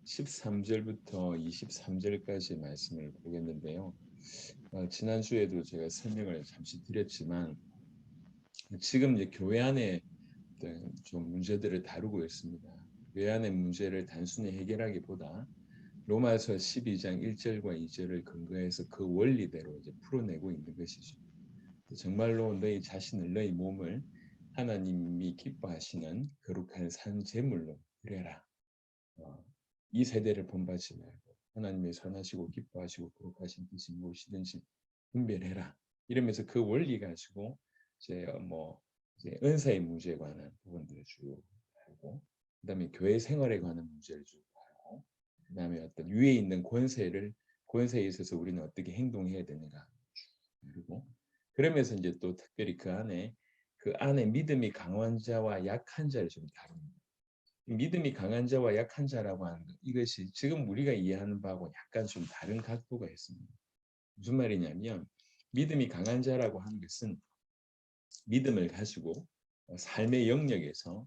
13절부터 23절까지 말씀을 보겠는데요. 지난주에도 제가 설명을 잠시 드렸지만 지금 이제 교회 안에 어떤 좀 문제들을 다루고 있습니다. 교회 안의 문제를 단순히 해결하기보다 로마서 12장 1절과 2절을 근거해서 그 원리대로 이제 풀어내고 있는 것이죠. 정말로 너희 자신을 너희 몸을 하나님이 기뻐하시는 거룩한 산 제물로 드려라. 어, 이 세대를 본받지 말고 하나님의 선하시고 기뻐하시고 거룩하신 뜻이 무엇이든지 분별해라. 이러면서 그 원리 가지고 이제 이제 은사의 문제에 관한 부분들을 쭉 다루고, 그다음에 교회 생활에 관한 문제를 쭉 다루고, 그다음에 어떤 위에 있는 권세에 있어서 우리는 어떻게 행동해야 되는가 쭉 다루고, 그러면서 이제 또 특별히 그 안에 믿음이 강한 자와 약한 자를 좀 다룹니다. 믿음이 강한 자와 약한 자라고 하는 것, 이것이 지금 우리가 이해하는 바하고 약간 좀 다른 각도가 있습니다. 무슨 말이냐면 믿음이 강한 자라고 하는 것은 믿음을 가지고 삶의 영역에서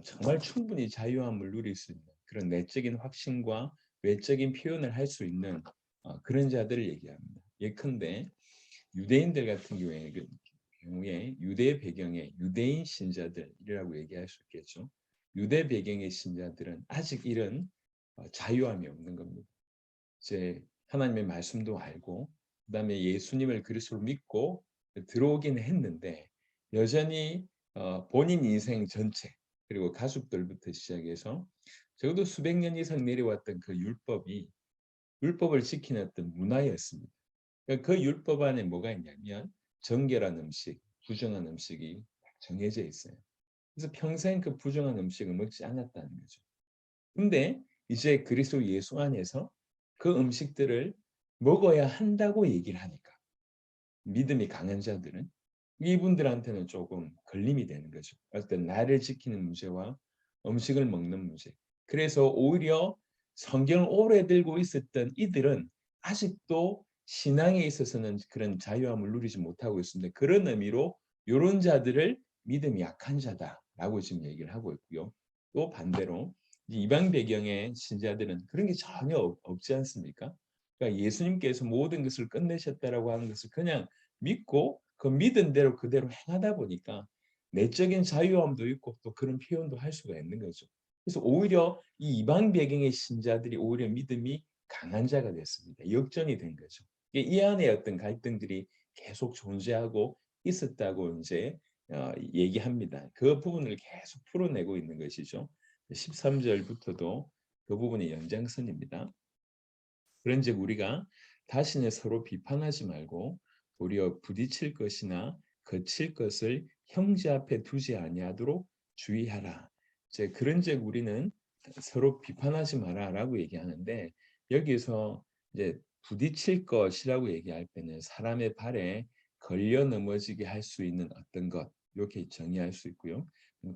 정말 충분히 자유함을 누릴 수 있는 그런 내적인 확신과 외적인 표현을 할 수 있는 그런 자들을 얘기합니다. 예컨대 유대인들 같은 경우에 유대 배경의 유대인 신자들이라고 얘기할 수 있겠죠. 유대 배경의 신자들은 아직 이런 자유함이 없는 겁니다. 이제 하나님의 말씀도 알고 그다음에 예수님을 그리스도로 믿고 들어오긴 했는데 여전히 본인 인생 전체 그리고 가족들부터 시작해서 적어도 수백 년 이상 내려왔던 그 율법을 지키는 어떤 문화였습니다. 그러니까 그 율법 안에 뭐가 있냐면 정결한 음식, 부정한 음식이 정해져 있어요. 그래서 평생 그 부정한 음식을 먹지 않았다는 거죠. 근데 이제 그리스도 예수 안에서 그 음식들을 먹어야 한다고 얘기를 하니까 믿음이 강한 자들은 이분들한테는 조금 걸림이 되는 거죠. 어떤 나를 지키는 문제와 음식을 먹는 문제. 그래서 오히려 성경을 오래 들고 있었던 이들은 아직도 신앙에 있어서는 그런 자유함을 누리지 못하고 있습니다. 그런 의미로 이런 자들을 믿음이 약한 자다라고 지금 얘기를 하고 있고요. 또 반대로 이방 배경의 신자들은 그런 게 전혀 없지 않습니까? 그러니까 예수님께서 모든 것을 끝내셨다라고 하는 것을 그냥 믿고 그 믿은 대로 그대로 행하다 보니까 내적인 자유함도 있고 또 그런 표현도 할 수가 있는 거죠. 그래서 오히려 이 이방 배경의 신자들이 오히려 믿음이 강한 자가 됐습니다. 역전이 된 거죠. 이 안에 어떤 갈등들이 계속 존재하고 있었다고 이제 얘기합니다. 그 부분을 계속 풀어내고 있는 것이죠. 13절부터도 그 부분의 연장선입니다. 그런즉 우리가 다시는 서로 비판하지 말고 도리어 부딪힐 것이나 거칠 것을 형제 앞에 두지 아니하도록 주의하라. 이제 그런즉 우리는 서로 비판하지 마라라고 얘기하는데, 여기서 이제 부딪힐 것이라고 얘기할 때는 사람의 발에 걸려 넘어지게 할 수 있는 어떤 것, 이렇게 정의할 수 있고요.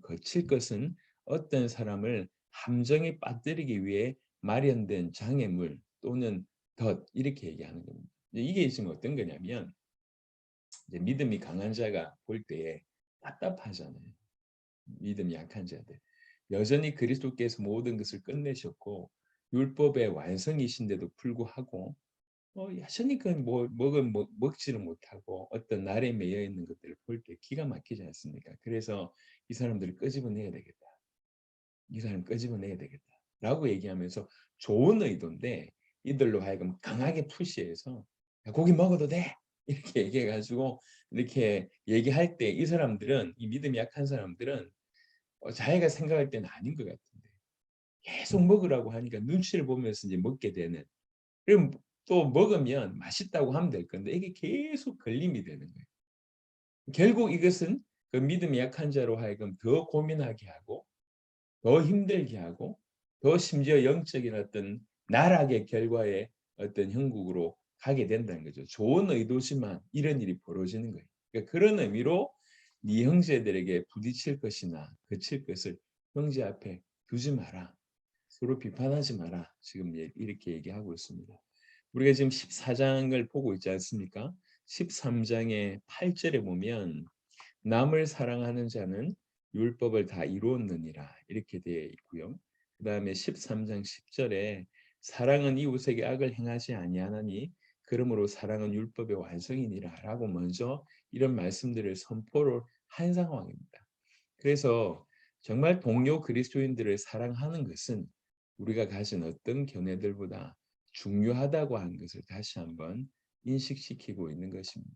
거칠 것은 어떤 사람을 함정에 빠뜨리기 위해 마련된 장애물 또는 덫, 이렇게 얘기하는 겁니다. 이게 지금 어떤 거냐면 이제 믿음이 강한 자가 볼 때에 답답하잖아요. 믿음이 약한 자들. 여전히 그리스도께서 모든 것을 끝내셨고 율법의 완성이신데도 불구하고 여전히 먹지를 못하고 어떤 날에 매여 있는 것들을 볼 때 기가 막히지 않습니까? 그래서 이 사람들을 끄집어내야 되겠다. 이 사람 끄집어내야 되겠다라고 얘기하면서 좋은 의도인데 이들로 하여금 강하게 푸시해서 야, 고기 먹어도 돼 이렇게 얘기해가지고 이렇게 얘기할 때 이 사람들은 이 믿음이 약한 사람들은 자기가 생각할 때는 아닌 것 같은데 계속 먹으라고 하니까 눈치를 보면서 이제 먹게 되는. 그럼 또 먹으면 맛있다고 하면 될 건데 이게 계속 걸림이 되는 거예요. 결국 이것은 그 믿음이 약한 자로 하여금 더 고민하게 하고 더 힘들게 하고 더 심지어 영적인 어떤 나락의 결과의 어떤 형국으로 가게 된다는 거죠. 좋은 의도지만 이런 일이 벌어지는 거예요. 그러니까 그런 의미로 네 형제들에게 부딪힐 것이나 그칠 것을 형제 앞에 두지 마라. 서로 비판하지 마라. 지금 이렇게 얘기하고 있습니다. 우리가 지금 14장을 보고 있지 않습니까? 13장의 8절에 보면 남을 사랑하는 자는 율법을 다 이루었느니라 이렇게 되어 있고요. 그다음에 13장 10절에 사랑은 이웃에게 악을 행하지 아니하나니 그러므로 사랑은 율법의 완성이니라라고 먼저 이런 말씀들을 선포를 한 상황입니다. 그래서 정말 동료 그리스도인들을 사랑하는 것은 우리가 가진 어떤 견해들보다 중요하다고 하는 것을 다시 한번 인식시키고 있는 것입니다.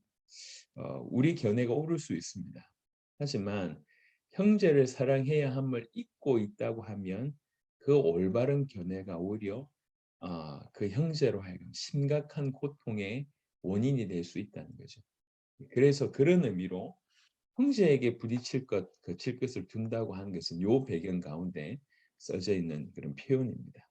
우리 견해가 옳을 수 있습니다. 하지만 형제를 사랑해야 함을 잊고 있다고 하면 그 올바른 견해가 오히려 그 형제로 하여금 심각한 고통의 원인이 될 수 있다는 거죠. 그래서 그런 의미로 형제에게 부딪힐 것, 거칠 것을 둔다고 하는 것은 요 배경 가운데 써져 있는 그런 표현입니다.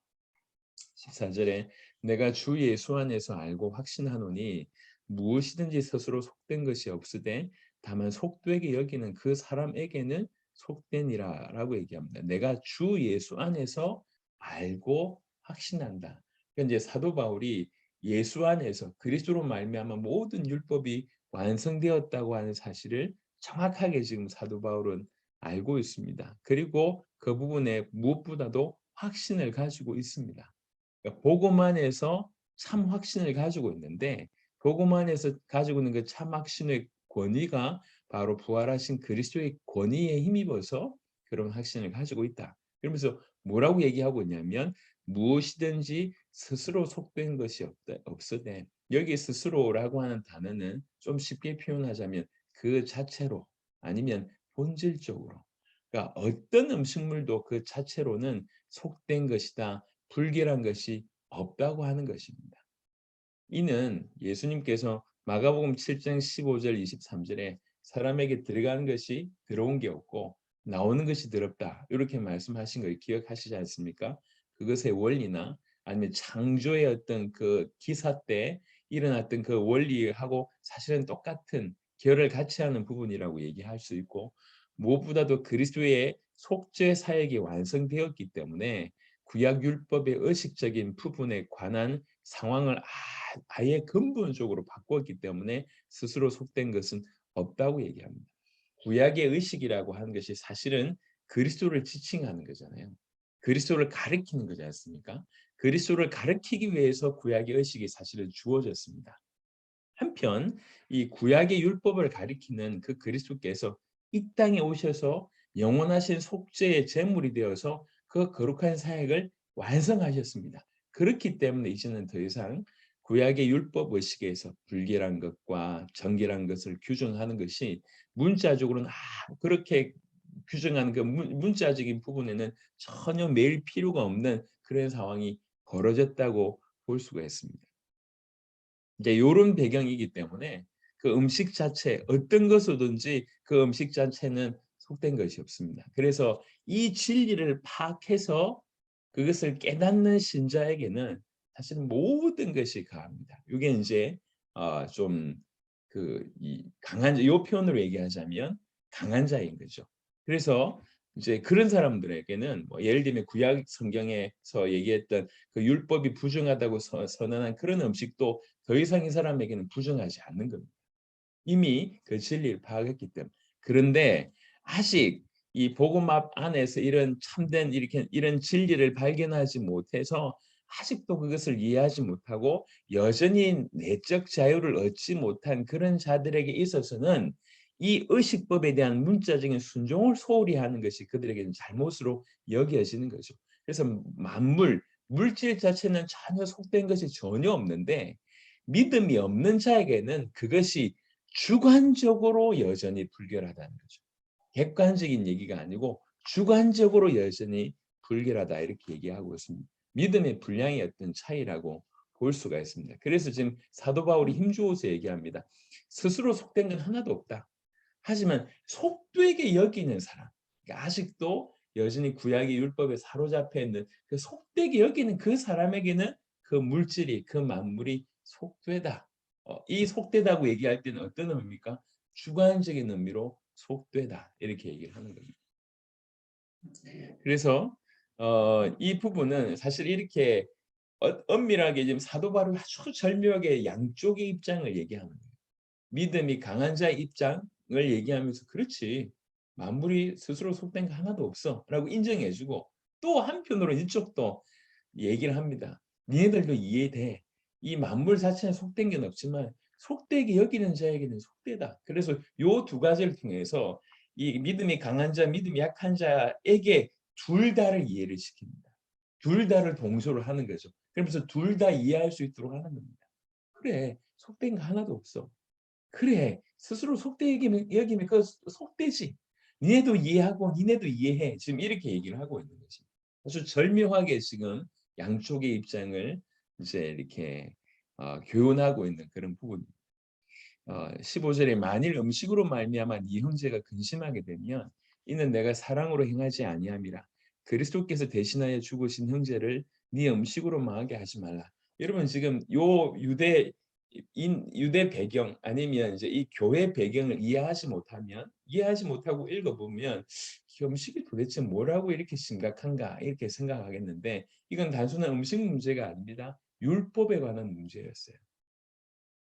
14절에 내가 주 예수 안에서 알고 확신하노니 무엇이든지 스스로 속된 것이 없으되 다만 속되게 여기는 그 사람에게는 속되니라라고 얘기합니다. 내가 주 예수 안에서 알고 확신한다. 그러니까 이제 사도 바울이 예수 안에서 그리스도로 말미암아 모든 율법이 완성되었다고 하는 사실을 정확하게 지금 사도 바울은 알고 있습니다. 그리고 그 부분에 무엇보다도 확신을 가지고 있습니다. 그러니까 복음 안에서 참 확신을 가지고 있는데 복음 안에서 가지고 있는 그 참 확신의 권위가 바로 부활하신 그리스도의 권위에 힘입어서 그런 확신을 가지고 있다. 그러면서 뭐라고 얘기하고 있냐면 무엇이든지 스스로 속된 것이 없으되 여기 스스로라고 하는 단어는 좀 쉽게 표현하자면 그 자체로 아니면 본질적으로 그러니까 어떤 음식물도 그 자체로는 속된 것이다. 불결한 것이 없다고 하는 것입니다. 이는 예수님께서 마가복음 7장 15절 23절에 사람에게 들어가는 것이 들어온 게 없고 나오는 것이 더럽다. 이렇게 말씀하신 걸 기억하시지 않습니까? 그것의 원리나 아니면 창조의 어떤 그 기사 때 일어났던 그 원리하고 사실은 똑같은 결을 같이 하는 부분이라고 얘기할 수 있고 무엇보다도 그리스도의 속죄 사역이 완성되었기 때문에 구약 율법의 의식적인 부분에 관한 상황을 아예 근본적으로 바꿨기 때문에 스스로 속된 것은 없다고 얘기합니다. 구약의 의식이라고 하는 것이 사실은 그리스도를 지칭하는 거잖아요. 그리스도를 가리키는 거지 않습니까? 그리스도를 가리키기 위해서 구약의 의식이 사실은 주어졌습니다. 한편 이 구약의 율법을 가리키는 그 그리스도께서 이 땅에 오셔서 영원하신 속죄의 제물이 되어서 그 거룩한 사역을 완성하셨습니다. 그렇기 때문에 이제는 더 이상 구약의 율법 의식에서 불결한 것과 정결한 것을 규정하는 것이 문자적으로는 그렇게 규정하는 그 문자적인 부분에는 전혀 매일 필요가 없는 그런 상황이 벌어졌다고 볼 수가 있습니다. 이제 이런 배경이기 때문에 그 음식 자체 어떤 것이든지 그 음식 자체는 속된 것이 없습니다. 그래서 이 진리를 파악해서 그것을 깨닫는 신자에게는 사실 모든 것이 가합니다. 이게 이제 좀 그 이 강한 요 표현으로 얘기하자면 강한 자인 거죠. 그래서 이제 그런 사람들에게는 뭐 예를 들면 구약 성경에서 얘기했던 그 율법이 부정하다고 선언한 그런 음식도 더 이상 이 사람에게는 부정하지 않는 겁니다. 이미 그 진리를 파악했기 때문에. 그런데 아직 이 복음 안에서 이런 참된 이렇게 이런 진리를 발견하지 못해서 아직도 그것을 이해하지 못하고 여전히 내적 자유를 얻지 못한 그런 자들에게 있어서는 이 의식법에 대한 문자적인 순종을 소홀히 하는 것이 그들에게는 잘못으로 여겨지는 거죠. 그래서 물질 자체는 전혀 속된 것이 전혀 없는데 믿음이 없는 자에게는 그것이 주관적으로 여전히 불결하다는 거죠. 객관적인 얘기가 아니고 주관적으로 여전히 불결하다 이렇게 얘기하고 있습니다. 믿음의 분량의 어떤 차이라고 볼 수가 있습니다. 그래서 지금 사도 바울이 힘주어서 얘기합니다. 스스로 속된 건 하나도 없다. 하지만 속되게 여기는 사람, 그러니까 아직도 여전히 구약의 율법에 사로잡혀 있는 그 속되게 여기는 그 사람에게는 그 물질이 그 만물이 속되다. 이 속되다고 얘기할 때는 어떤 의미입니까? 주관적인 의미로 속되다 이렇게 얘기를 하는 겁니다. 그래서 이 부분은 사실 이렇게 엄밀하게 지금 사도 바울이 아주 절묘하게 양쪽의 입장을 얘기하는 거예요. 믿음이 강한 자의 입장을 얘기하면서 그렇지 만물이 스스로 속된 거 하나도 없어라고 인정해주고 또 한편으로 이쪽도 얘기를 합니다. 니네들도 이해돼. 이 만물 자체는 속된 게 없지만 속되게 여기는 자에게는 속되다. 그래서 요 두 가지를 통해서 이 믿음이 강한 자, 믿음이 약한 자에게 둘 다를 이해를 시킵니다. 둘 다를 동조를 하는 거죠. 그러면서 둘 다 이해할 수 있도록 하는 겁니다. 그래, 속된 거 하나도 없어. 그래, 스스로 여기면 그 속되지. 니네도 이해하고 니네도 이해해. 지금 이렇게 얘기를 하고 있는 거지. 아주 절묘하게 지금 양쪽의 입장을 이제 이렇게 교훈하고 있는 그런 부분. 15절에 만일 음식으로 말미암아 네 형제가 근심하게 되면 이는 내가 사랑으로 행하지 아니함이라. 그리스도께서 대신하여 죽으신 형제를 네 음식으로 망하게 하지 말라. 여러분 지금 요 유대 배경 아니면 이제 이 교회 배경을 이해하지 못하고 읽어보면 이 음식이 도대체 뭐라고 이렇게 심각한가 이렇게 생각하겠는데 이건 단순한 음식 문제가 아닙니다. 율법에 관한 문제였어요.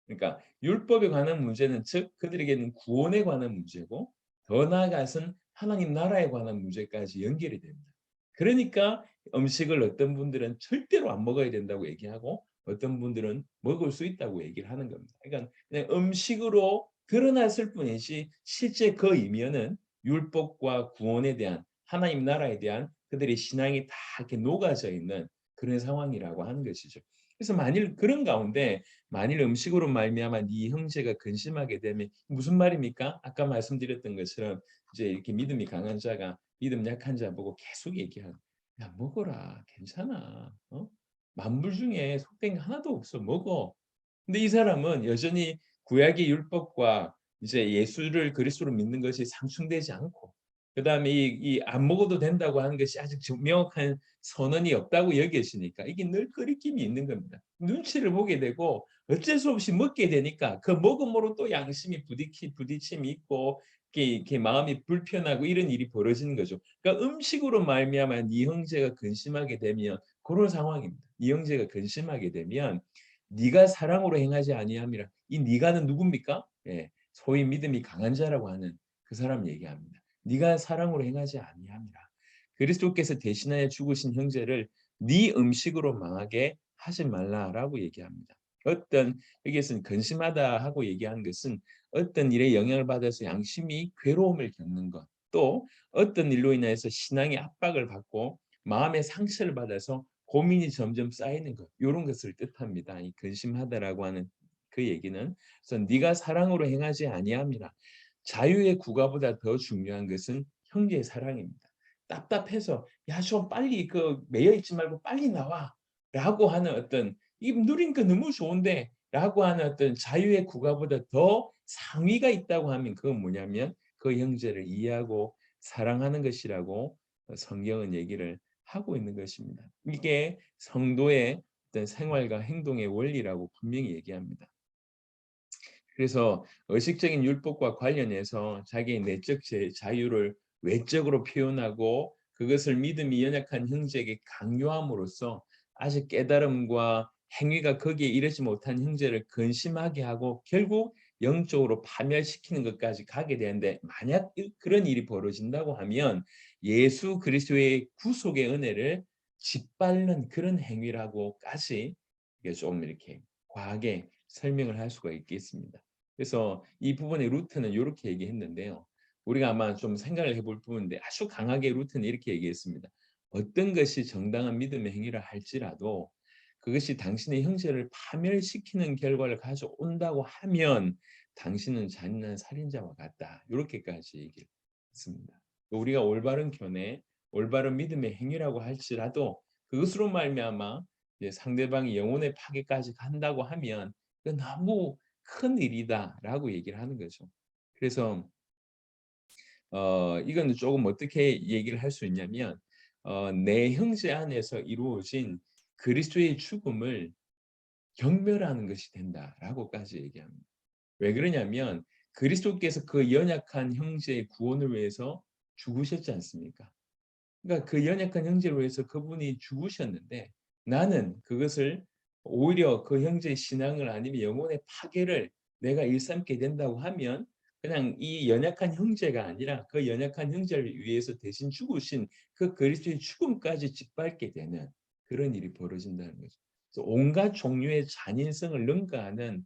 그러니까 율법에 관한 문제는 즉 그들에게는 구원에 관한 문제고 더 나아가서는 하나님 나라에 관한 문제까지 연결이 됩니다. 그러니까 음식을 어떤 분들은 절대로 안 먹어야 된다고 얘기하고 어떤 분들은 먹을 수 있다고 얘기를 하는 겁니다. 그러니까 그냥 음식으로 드러났을 뿐이지 실제 그 이면은 율법과 구원에 대한 하나님 나라에 대한 그들의 신앙이 다 이렇게 녹아져 있는 그런 상황이라고 하는 것이죠. 그래서 만일 그런 가운데 만일 음식으로 말미암아 네 형제가 근심하게 되면 무슨 말입니까? 아까 말씀드렸던 것처럼 이제 이렇게 믿음이 강한 자가 믿음 약한 자 보고 계속 얘기하는 야 먹어라 괜찮아 만물 중에 속된 게 하나도 없어 먹어. 근데 이 사람은 여전히 구약의 율법과 이제 예수를 그리스도로 믿는 것이 상충되지 않고 그다음에 이 안 먹어도 된다고 하는 것이 아직 명확한 선언이 없다고 여기시니까 이게 늘 끄리낌이 있는 겁니다. 눈치를 보게 되고 어쩔 수 없이 먹게 되니까 그 먹음으로 또 양심이 부딪힘이 있고 이렇게 마음이 불편하고 이런 일이 벌어지는 거죠. 그러니까 음식으로 말미암아 네 형제가 근심하게 되면 그런 상황입니다. 네 형제가 근심하게 되면 네가 사랑으로 행하지 아니함이라. 이 네가는 누굽니까? 예, 소위 믿음이 강한 자라고 하는 그 사람 얘기합니다. 네가 사랑으로 행하지 아니함이라. 그리스도께서 대신하여 죽으신 형제를 네 음식으로 망하게 하지 말라라고 얘기합니다. 어떤 여기에서는 근심하다 하고 얘기한 것은 어떤 일에 영향을 받아서 양심이 괴로움을 겪는 것, 또 어떤 일로 인해서 신앙의 압박을 받고 마음의 상처를 받아서 고민이 점점 쌓이는 것, 이런 것을 뜻합니다. 이 근심하다라고 하는 그 얘기는 그래서 네가 사랑으로 행하지 아니함이라. 자유의 구가보다 더 중요한 것은 형제의 사랑입니다. 답답해서 야 좀 빨리 그 매여 있지 말고 빨리 나와라고 하는 어떤 이 누린 거 너무 좋은데라고 하는 어떤 자유의 구가보다 더 상위가 있다고 하면 그건 뭐냐면 그 형제를 이해하고 사랑하는 것이라고 성경은 얘기를 하고 있는 것입니다. 이게 성도의 어떤 생활과 행동의 원리라고 분명히 얘기합니다. 그래서 의식적인 율법과 관련해서 자기의 내적 자유를 외적으로 표현하고 그것을 믿음이 연약한 형제에게 강요함으로써 아직 깨달음과 행위가 거기에 이르지 못한 형제를 근심하게 하고 결국 영적으로 파멸시키는 것까지 가게 되는데 만약 그런 일이 벌어진다고 하면 예수 그리스도의 구속의 은혜를 짓밟는 그런 행위라고까지 좀 이렇게 과하게 설명을 할 수가 있겠습니다. 그래서 이 부분의 루트는 이렇게 얘기했는데요. 우리가 아마 좀 생각을 해볼 부분인데 아주 강하게 루트는 이렇게 얘기했습니다. 어떤 것이 정당한 믿음의 행위라 할지라도 그것이 당신의 형제를 파멸시키는 결과를 가져온다고 하면 당신은 잔인한 살인자와 같다. 이렇게까지 얘기를 했습니다. 우리가 올바른 견해, 올바른 믿음의 행위라고 할지라도 그것으로 말미암아 상대방이 영혼의 파괴까지 간다고 하면 그 너무 큰 일이다라고 얘기를 하는 거죠. 그래서 이거는 조금 어떻게 얘기를 할 수 있냐면 내 형제 안에서 이루어진 그리스도의 죽음을 경멸하는 것이 된다라고까지 얘기합니다. 왜 그러냐면 그리스도께서 그 연약한 형제의 구원을 위해서 죽으셨지 않습니까? 그러니까 그 연약한 형제를 위해서 그분이 죽으셨는데 나는 그것을 오히려 그 형제의 신앙을 아니면 영혼의 파괴를 내가 일삼게 된다고 하면 그냥 이 연약한 형제가 아니라 그 연약한 형제를 위해서 대신 죽으신 그 그리스도의 죽음까지 짓밟게 되는 그런 일이 벌어진다는 거죠. 그래서 온갖 종류의 잔인성을 능가하는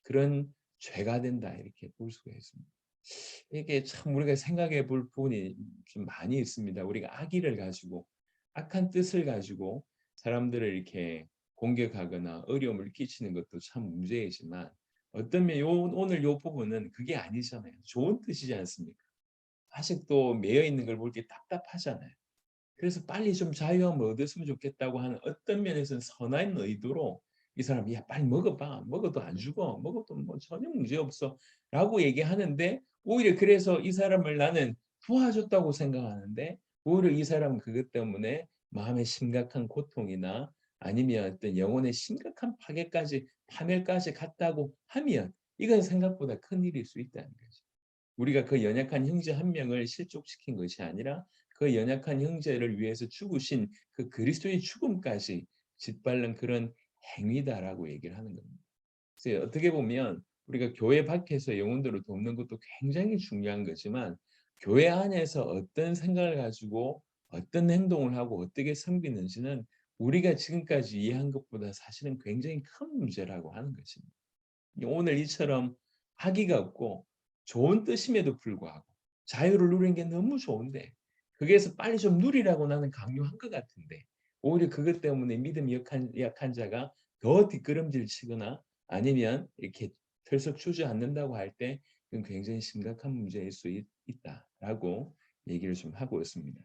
그런 죄가 된다 이렇게 볼 수가 있습니다. 이게 참 우리가 생각해 볼 부분이 좀 많이 있습니다. 우리가 악의를 가지고 악한 뜻을 가지고 사람들을 이렇게 공격하거나 어려움을 끼치는 것도 참 문제이지만 어떤 면 오늘 요 부분은 그게 아니잖아요. 좋은 뜻이지 않습니까? 아직도 매여 있는 걸 볼 때 답답하잖아요. 그래서 빨리 좀 자유함을 얻었으면 좋겠다고 하는 어떤 면에서는 선한 의도로 이 사람이 "야 빨리 먹어 봐. 먹어도 안 죽어. 먹어도 뭐 전혀 문제 없어."라고 얘기하는데 오히려 그래서 이 사람을 나는 도와줬다고 생각하는데 오히려 이 사람은 그것 때문에 마음의 심각한 고통이나 아니면 어떤 영혼의 심각한 파멸까지 갔다고 하면 이건 생각보다 큰일일 수 있다는 거죠. 우리가 그 연약한 형제 한 명을 실족시킨 것이 아니라 그 연약한 형제를 위해서 죽으신 그 그리스도의 죽음까지 짓밟는 그런 행위다라고 얘기를 하는 겁니다. 그래서 어떻게 보면 우리가 교회 밖에서 영혼들을 돕는 것도 굉장히 중요한 거지만 교회 안에서 어떤 생각을 가지고 어떤 행동을 하고 어떻게 섬기는지는 우리가 지금까지 이해한 것보다 사실은 굉장히 큰 문제라고 하는 것입니다. 오늘 이처럼 학위가 없고 좋은 뜻임에도 불구하고 자유를 누리는 게 너무 좋은데 거기에서 빨리 좀 누리라고 나는 강요한 것 같은데 오히려 그것 때문에 믿음이 약한 자가 더 뒷걸음질 치거나 아니면 이렇게 털썩 주저앉는다고 할 때 그건 굉장히 심각한 문제일 수 있다라고 얘기를 좀 하고 있습니다.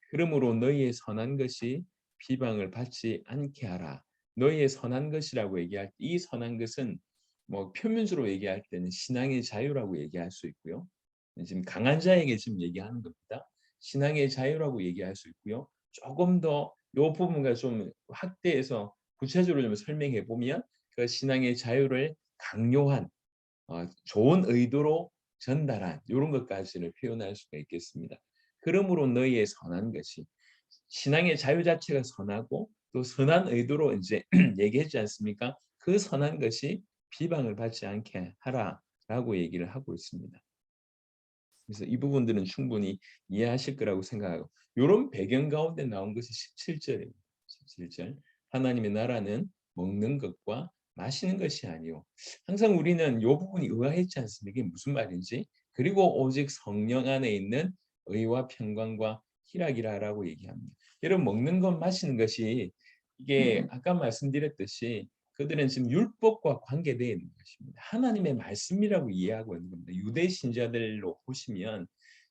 그러므로 너희의 선한 것이 비방을 받지 않게 하라. 너희의 선한 것이라고 얘기할 때 이 선한 것은 뭐 표면적으로 얘기할 때는 신앙의 자유라고 얘기할 수 있고요. 지금 강한 자에게 지금 얘기하는 겁니다. 신앙의 자유라고 얘기할 수 있고요. 조금 더 요 부분과 좀 확대해서 구체적으로 좀 설명해 보면 그 신앙의 자유를 강요한 좋은 의도로 전달한 요런 것까지를 표현할 수가 있겠습니다. 그러므로 너희의 선한 것이 신앙의 자유 자체가 선하고 또 선한 의도로 인제 얘기했지 않습니까? 그 선한 것이 비방을 받지 않게 하라라고 얘기를 하고 있습니다. 그래서 이 부분들은 충분히 이해하실 거라고 생각하고 요런 배경 가운데 나온 것이 17 절입니다. 17 절. 하나님의 나라는 먹는 것과 마시는 것이 아니요. 항상 우리는 요 부분이 의아했지 않습니까? 이게 무슨 말인지. 그리고 오직 성령 안에 있는 의와 평강과 희락이라라고 얘기합니다. 여러분 먹는 것 마시는 것이 이게 아까 말씀드렸듯이 그들은 지금 율법과 관계되어 있는 것입니다. 하나님의 말씀이라고 이해하고 있는 겁니다. 유대 신자들로 보시면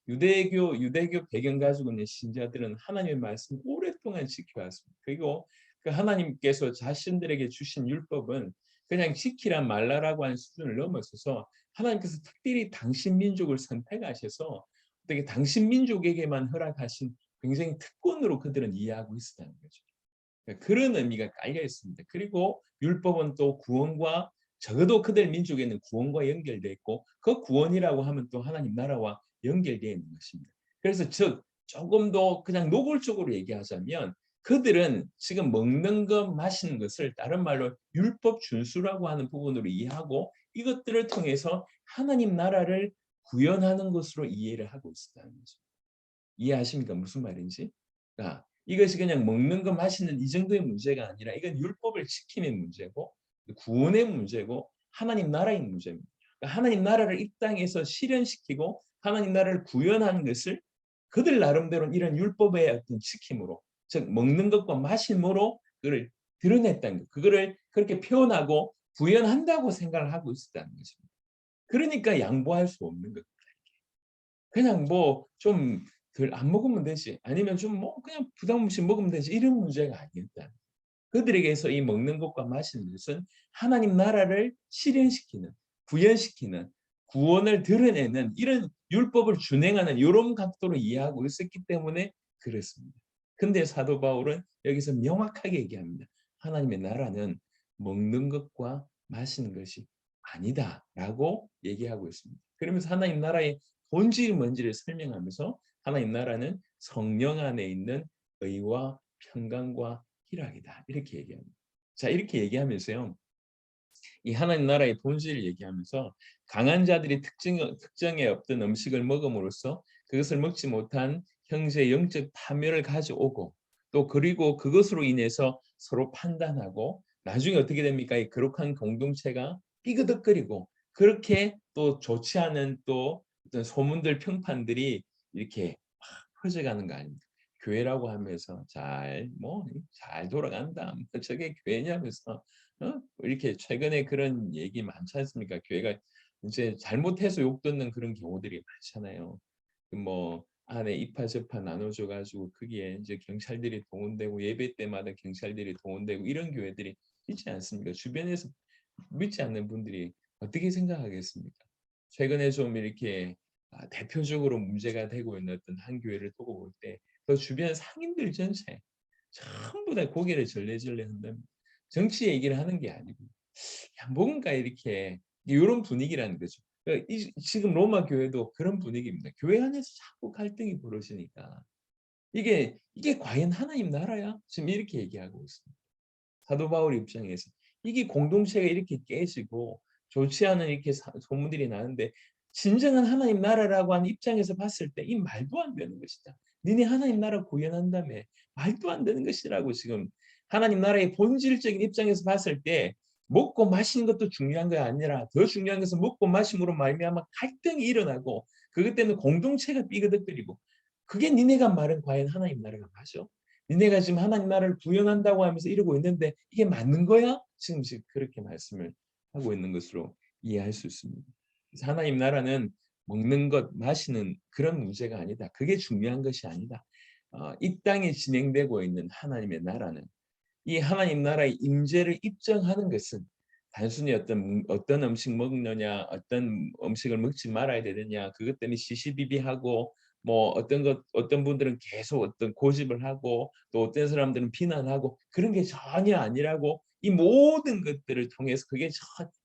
유대교 배경 가지고 있는 신자들은 하나님의 말씀을 오랫동안 지켜왔습니다. 그리고 그 하나님께서 자신들에게 주신 율법은 그냥 지키라 말라라고 하는 수준을 넘어서서 하나님께서 특별히 당신 민족을 선택하셔서 어떻게 당신 민족에게만 허락하신 굉장히 특권으로 그들은 이해하고 있었다는 거죠. 그런 의미가 깔려 있습니다. 그리고 율법은 또 구원과 적어도 그들 민족에는 구원과 연결돼 있고 그 구원이라고 하면 또 하나님 나라와 연결되어 있는 것입니다. 그래서 즉 조금 더 그냥 노골적으로 얘기하자면 그들은 지금 먹는 것, 마시는 것을 다른 말로 율법 준수라고 하는 부분으로 이해하고 이것들을 통해서 하나님 나라를 구현하는 것으로 이해를 하고 있었다는 거죠. 이해하십니까? 무슨 말인지? 그러니까 이것이 그냥 먹는 거 마시는 이 정도의 문제가 아니라 이건 율법을 지키는 문제고 구원의 문제고 하나님 나라의 문제입니다. 그러니까 하나님 나라를 이 땅에서 실현시키고 하나님 나라를 구현하는 것을 그들 나름대로 이런 율법의 어떤 지킴으로 즉 먹는 것과 마심으로 그걸 드러냈다는 것. 그거를 그렇게 표현하고 구현한다고 생각을 하고 있었다는 것입니다. 그러니까 양보할 수 없는 것. 그냥 뭐 좀 덜 안 먹으면 되지. 아니면 좀 뭐 그냥 부담 없이 먹으면 되지. 이런 문제가 아니었다. 그들에게서 이 먹는 것과 마시는 것은 하나님 나라를 실현시키는, 구현시키는, 구원을 드러내는 이런 율법을 준행하는 이런 각도로 이해하고 있었기 때문에 그렇습니다. 근데 사도 바울은 여기서 명확하게 얘기합니다. 하나님의 나라는 먹는 것과 마시는 것이 아니다라고 얘기하고 있습니다. 그러면서 하나님 나라의 본질이 뭔지를 설명하면서 하나님 나라는 성령 안에 있는 의와 평강과 희락이다. 이렇게 얘기합니다. 자, 이렇게 얘기하면서요. 이 하나님 나라의 본질을 얘기하면서 강한 자들이 특정의 어떤 음식을 먹음으로써 그것을 먹지 못한 형제의 영적 파멸을 가져오고 또 그리고 그것으로 인해서 서로 판단하고 나중에 어떻게 됩니까? 이 거룩한 공동체가 삐그덕거리고 그렇게 또 좋지 않은 또 어떤 소문들 평판들이 이렇게 막 퍼져가는 거 아닙니까? 교회라고 하면서 잘 돌아간다. 뭐 저게 교회냐면서 이렇게 최근에 그런 얘기 많지 않습니까? 교회가 이제 잘못해서 욕 듣는 그런 경우들이 많잖아요. 뭐 안에 이파 저파 나눠져 가지고 거기에 이제 경찰들이 동원되고 예배 때마다 경찰들이 동원되고 이런 교회들이 있지 않습니까? 주변에서 믿지 않는 분들이 어떻게 생각하겠습니까? 최근에 좀 이렇게 대표적으로 문제가 되고 있는 어떤 한 교회를 두고 볼 때 그 주변 상인들 전체 전부 다 고개를 절레절레 흔듭니다. 정치 얘기를 하는 게 아니고 야 뭔가 이렇게 요런 분위기라는 거죠. 지금 로마 교회도 그런 분위기입니다. 교회 안에서 자꾸 갈등이 벌어지니까 이게 과연 하나님 나라야? 지금 이렇게 얘기하고 있습니다. 사도 바울 입장에서 이게 공동체가 이렇게 깨지고 좋지 않은 이렇게 소문들이 나는데 진정한 하나님 나라라고 하는 입장에서 봤을 때 이 말도 안 되는 것이다. 니네 하나님 나라 구현한다며 말도 안 되는 것이라고 지금 하나님 나라의 본질적인 입장에서 봤을 때 먹고 마시는 것도 중요한 게 아니라 더 중요한 것은 먹고 마심으로 말미암아 갈등이 일어나고 그것 때문에 공동체가 삐그덕거리고 그게 니네가 말은 과연 하나님 나라가 맞아? 니네가 지금 하나님 나라를 구현한다고 하면서 이러고 있는데 이게 맞는 거야? 지금 그렇게 말씀을 하고 있는 것으로 이해할 수 있습니다. 그래서 하나님 나라는 먹는 것, 마시는 그런 문제가 아니다. 그게 중요한 것이 아니다. 이 땅에 진행되고 있는 하나님의 나라는 이 하나님 나라의 임재를 입증하는 것은 단순히 어떤 음식 먹느냐, 어떤 음식을 먹지 말아야 되느냐, 그것 때문에 시시비비하고 뭐 어떤 분들은 계속 어떤 고집을 하고 또 어떤 사람들은 비난하고 그런 게 전혀 아니라고 이 모든 것들을 통해서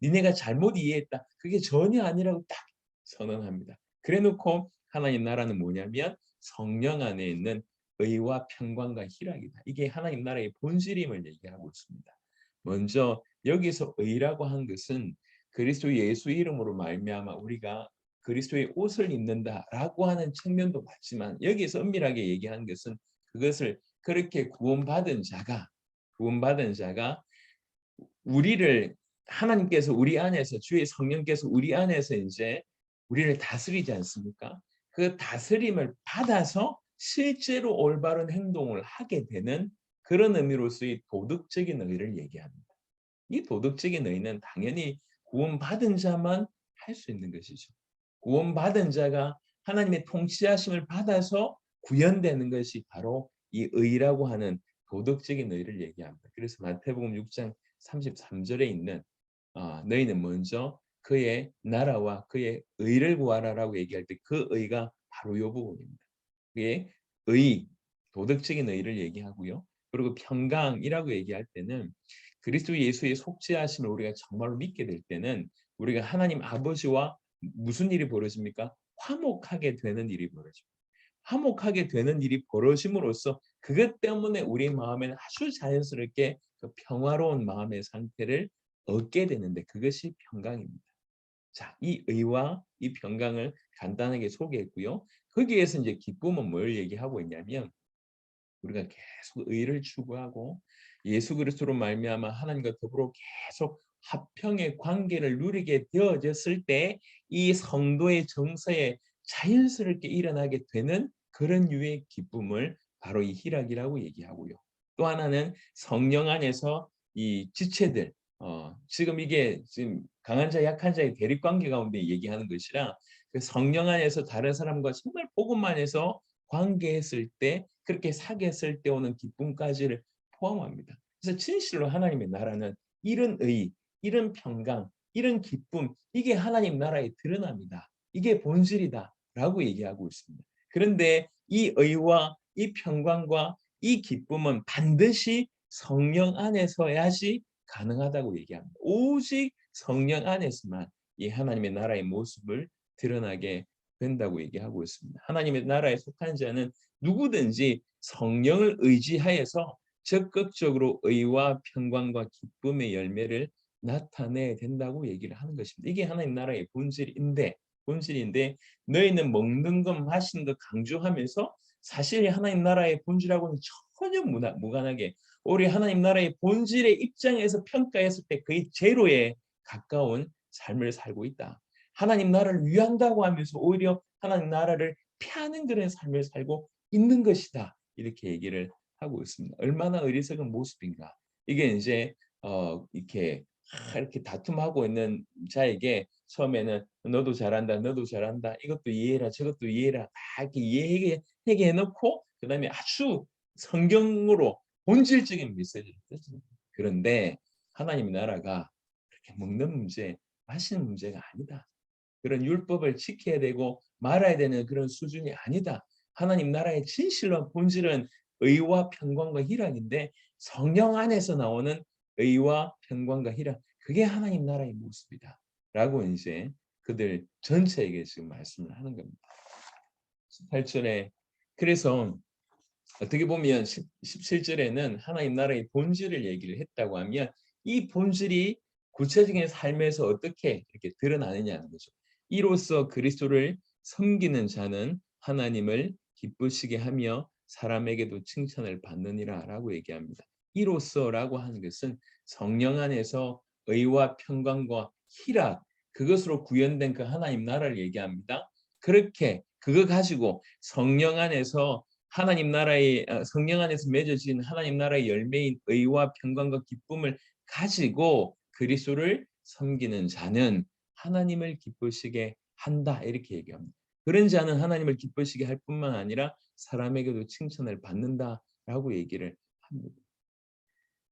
니네가 잘못 이해했다. 그게 전혀 아니라고 딱 선언합니다. 그래놓고 하나님 나라는 뭐냐면 성령 안에 있는 의와 평강과 희락이다. 이게 하나님 나라의 본질임을 얘기하고 있습니다. 먼저 여기서 의라고 한 것은 그리스도 예수 이름으로 말미암아 우리가 그리스도의 옷을 입는다라고 하는 측면도 맞지만 여기서 엄밀하게 얘기한 것은 그것을 그렇게 구원받은 자가 우리를 하나님께서 우리 안에서 주의 성령께서 우리 안에서 이제 우리를 다스리지 않습니까? 그 다스림을 받아서 실제로 올바른 행동을 하게 되는 그런 의미로서의 도덕적인 의를 얘기합니다. 이 도덕적인 의는 당연히 구원받은 자만 할 수 있는 것이죠. 구원받은 자가 하나님의 통치하심을 받아서 구현되는 것이 바로 이 의라고 하는 도덕적인 의를 얘기합니다. 그래서 마태복음 6장 33절에 있는 너희는 먼저 그의 나라와 그의 의를 구하라라고 얘기할 때 그 의가 바로 이 부분입니다. 그게 의, 도덕적인 의를 얘기하고요. 그리고 평강이라고 얘기할 때는 그리스도 예수의 속죄하심을 우리가 정말로 믿게 될 때는 우리가 하나님 아버지와 무슨 일이 벌어집니까? 화목하게 되는 일이 벌어집니다. 화목하게 되는 일이 벌어짐으로써 그것 때문에 우리 마음에는 아주 자연스럽게 그 평화로운 마음의 상태를 얻게 되는데 그것이 평강입니다. 자, 이 의와 이 평강을 간단하게 소개했고요. 거기에서 이제 기쁨은 뭘 얘기하고 있냐면 우리가 계속 의를 추구하고 예수 그리스도로 말미암아 하나님과 더불어 계속 화평의 관계를 누리게 되어졌을 때 이 성도의 정서에 자연스럽게 일어나게 되는 그런 유의 기쁨을 바로 이 희락이라고 얘기하고요. 또 하나는 성령 안에서 이 지체들 지금 이게 지금 강한 자 약한 자의 대립 관계 가운데 얘기하는 것이라 그 성령 안에서 다른 사람과 정말 복음만 해서 관계했을 때 그렇게 사귀었을 때 오는 기쁨까지를 포함합니다. 그래서 진실로 하나님의 나라는 이런 의, 이런 평강, 이런 기쁨 이게 하나님 나라에 드러납니다. 이게 본질이다라고 얘기하고 있습니다. 그런데 이 의와 이 평강과 이 기쁨은 반드시 성령 안에서야지 가능하다고 얘기합니다. 오직 성령 안에서만 이 하나님의 나라의 모습을 드러나게 된다고 얘기하고 있습니다. 하나님의 나라에 속한 자는 누구든지 성령을 의지하여서 적극적으로 의와 평강과 기쁨의 열매를 나타내야 된다고 얘기를 하는 것입니다. 이게 하나님 나라의 본질인데 너희는 먹는 것 마시는 것 강조하면서 사실 하나님 나라의 본질하고는 전혀 무관하게 우리 하나님 나라의 본질의 입장에서 평가했을 때 거의 제로에 가까운 삶을 살고 있다. 하나님 나라를 위한다고 하면서 오히려 하나님 나라를 피하는 그런 삶을 살고 있는 것이다. 이렇게 얘기를 하고 있습니다. 얼마나 어리석은 모습인가. 이게 이제 이렇게 다툼하고 있는 자에게 처음에는 너도 잘한다, 너도 잘한다, 이것도 이해해라, 저것도 이해해라, 다 이렇게 이해하게 해놓고 그다음에 아주 성경으로 본질적인 메시지를 뜯습니다. 그런데 하나님 나라가 그렇게 먹는 문제, 마시는 문제가 아니다. 그런 율법을 지켜야 되고 말아야 되는 그런 수준이 아니다. 하나님 나라의 진실로 본질은 의와 평강과 희락인데 성령 안에서 나오는 의와 평강과 희락, 그게 하나님 나라의 모습이다. 라고 이제 그들 전체에게 지금 말씀을 하는 겁니다. 18절에 그래서 어떻게 보면 17절에는 하나님 나라의 본질을 얘기를 했다고 하면 이 본질이 구체적인 삶에서 어떻게 이렇게 드러나느냐는 거죠. 이로써 그리스도를 섬기는 자는 하나님을 기쁘시게 하며 사람에게도 칭찬을 받느니라라고 얘기합니다. 이로써라고 하는 것은 성령 안에서 의와 평강과 희락, 그것으로 구현된 그 하나님 나라를 얘기합니다. 그렇게 그거 가지고 성령 안에서 하나님 나라의 성령 안에서 맺어진 하나님 나라의 열매인 의와 평강과 기쁨을 가지고 그리스도를 섬기는 자는 하나님을 기쁘시게 한다, 이렇게 얘기합니다. 그런 자는 하나님을 기쁘시게 할 뿐만 아니라 사람에게도 칭찬을 받는다라고 얘기를 합니다.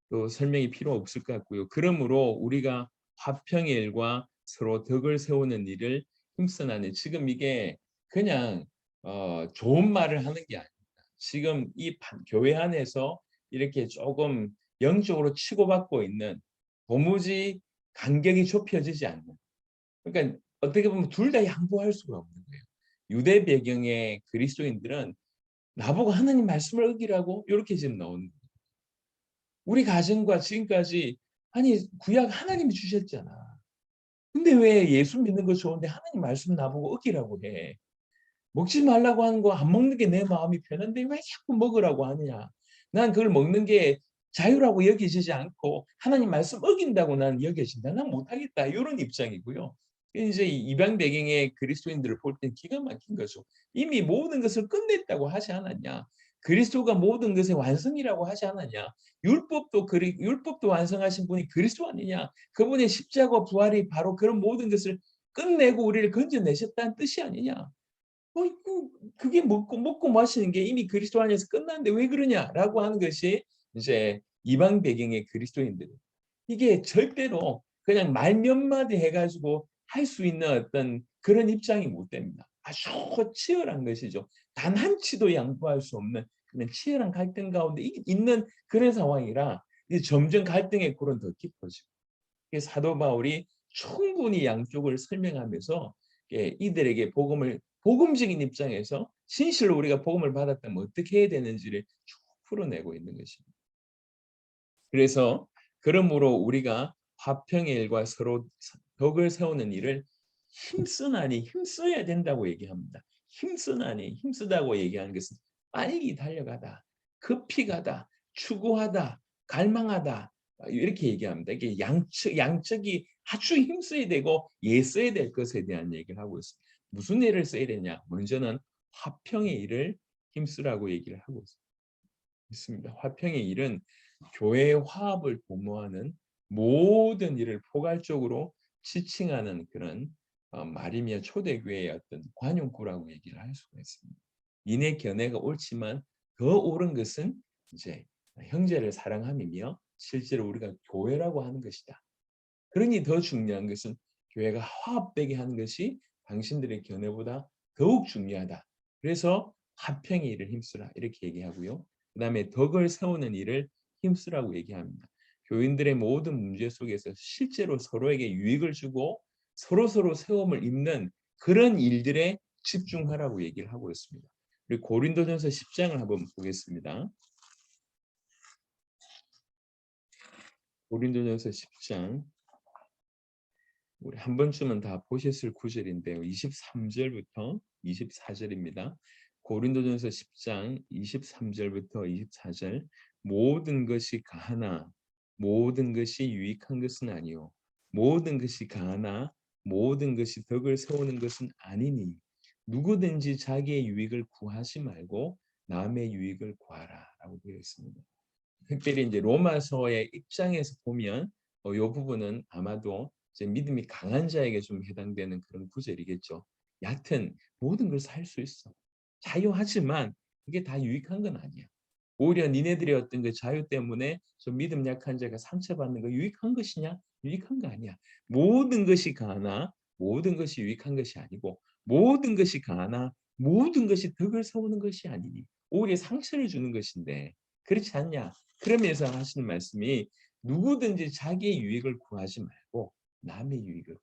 또 설명이 필요 없을 것 같고요. 그러므로 우리가 화평의 일과 서로 덕을 세우는 일을 힘쓰나니, 지금 이게 그냥 좋은 말을 하는 게 아닙니다. 지금 이 교회 안에서 이렇게 조금 영적으로 치고받고 있는, 도무지 간격이 좁혀지지 않는, 그러니까 어떻게 보면 둘 다 양보할 수가 없는 거예요. 유대 배경의 그리스도인들은 나보고 하나님 말씀을 어기라고 이렇게 지금 나오는 거예요. 우리 가정과 지금까지 아니 구약 하나님이 주셨잖아. 근데 왜 예수 믿는 거 좋은데 하나님 말씀 나보고 어기라고 해. 먹지 말라고 하는 거 안 먹는 게 내 마음이 편한데 왜 자꾸 먹으라고 하느냐. 난 그걸 먹는 게 자유라고 여기지지 않고 하나님 말씀 어긴다고 난 여겨진다. 난 못하겠다. 이런 입장이고요. 이제 이방 배경의 그리스도인들을 볼 땐 기가 막힌 거죠. 이미 모든 것을 끝냈다고 하지 않았냐. 그리스도가 모든 것의 완성이라고 하지 않았냐. 율법도 완성하신 분이 그리스도 아니냐. 그분의 십자가 부활이 바로 그런 모든 것을 끝내고 우리를 건져내셨다는 뜻이 아니냐. 그게 먹고 마시는 게 이미 그리스도 안에서 끝났는데 왜 그러냐라고 하는 것이 이제 이방 배경의 그리스도인들. 이게 절대로 그냥 말 몇 마디 해가지고 할 수 있는 어떤 그런 입장이 못 됩니다. 아주 치열한 것이죠. 단 한 치도 양보할 수 없는 그런 치열한 갈등 가운데 있는 그런 상황이라 이제 점점 갈등의 골은 더 깊어지고, 사도 바울이 충분히 양쪽을 설명하면서 이들에게 복음적인 입장에서 진실로 우리가 복음을 받았다면 어떻게 해야 되는지를 쭉 풀어내고 있는 것입니다. 그래서 그러므로 우리가 화평의 일과 서로 덕을 세우는 일을 힘써야 된다고 얘기합니다. 힘쓰다고 얘기하는 것은 빨리 달려가다, 급히 가다, 추구하다, 갈망하다, 이렇게 얘기합니다. 이게 양측이 아주 힘써야 되고 애써야 될 것에 대한 얘기를 하고 있습니다. 무슨 일을 써야 되냐? 먼저는 화평의 일을 힘쓰라고 얘기를 하고 있습니다. 화평의 일은 교회의 화합을 도모하는 모든 일을 포괄적으로 지칭하는 그런 말이며 초대교회의 어떤 관용구라고 얘기를 할 수가 있습니다. 인의 견해가 옳지만 더 옳은 것은 이제 형제를 사랑함이며 실제로 우리가 교회라고 하는 것이다. 그러니 더 중요한 것은 교회가 화합되게 하는 것이 당신들의 견해보다 더욱 중요하다. 그래서 화평의 일을 힘쓰라 이렇게 얘기하고요. 그 다음에 덕을 세우는 일을 힘쓰라고 얘기합니다. 교인들의 모든 문제 속에서 실제로 서로에게 유익을 주고 서로 세움을 입는 그런 일들에 집중하라고 얘기를 하고 있습니다. 우리 고린도전서 10장을 한번 보겠습니다. 고린도전서 10장 우리 한 번쯤은 다 보셨을 구절인데요. 23절부터 24절입니다. 고린도전서 10장 23절부터 24절. 모든 것이 가하나 모든 것이 유익한 것은 아니요 모든 것이 가하나 모든 것이 덕을 세우는 것은 아니니 누구든지 자기의 유익을 구하지 말고 남의 유익을 구하라라고 되어 있습니다. 특별히 이제 로마서의 입장에서 보면 이 부분은 아마도 이제 믿음이 강한 자에게 좀 해당되는 그런 구절이겠죠. 얕은 모든 걸 살 수 있어. 자유하지만 그게 다 유익한 건 아니야. 오히려 니네들의 어떤 그 자유 때문에 좀 믿음 약한 자가 상처받는 거 유익한 것이냐? 유익한 거 아니야. 모든 것이 가하나 모든 것이 유익한 것이 아니고 모든 것이 가하나 모든 것이 덕을 세우는 것이 아니니 오히려 상처를 주는 것인데 그렇지 않냐? 그러면서 하시는 말씀이 누구든지 자기의 유익을 구하지 말고 남의 유익을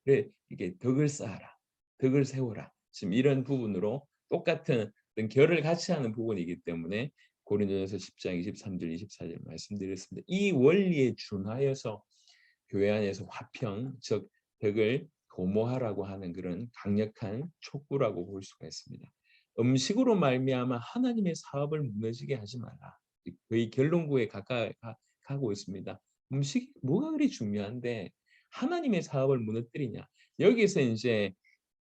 그래 이게 덕을 쌓아라, 덕을 세워라. 지금 이런 부분으로 똑같은 어떤 결을 같이 하는 부분이기 때문에 고린도전서 10장 23절 24절 말씀드렸습니다. 이 원리에 준하여서 교회 안에서 화평, 즉 덕을 도모하라고 하는 그런 강력한 촉구라고 볼 수가 있습니다. 음식으로 말미암아 하나님의 사업을 무너지게 하지 마라. 거의 결론구에 가까이 가고 있습니다. 음식이 뭐가 그리 중요한데 하나님의 사업을 무너뜨리냐? 여기서 이제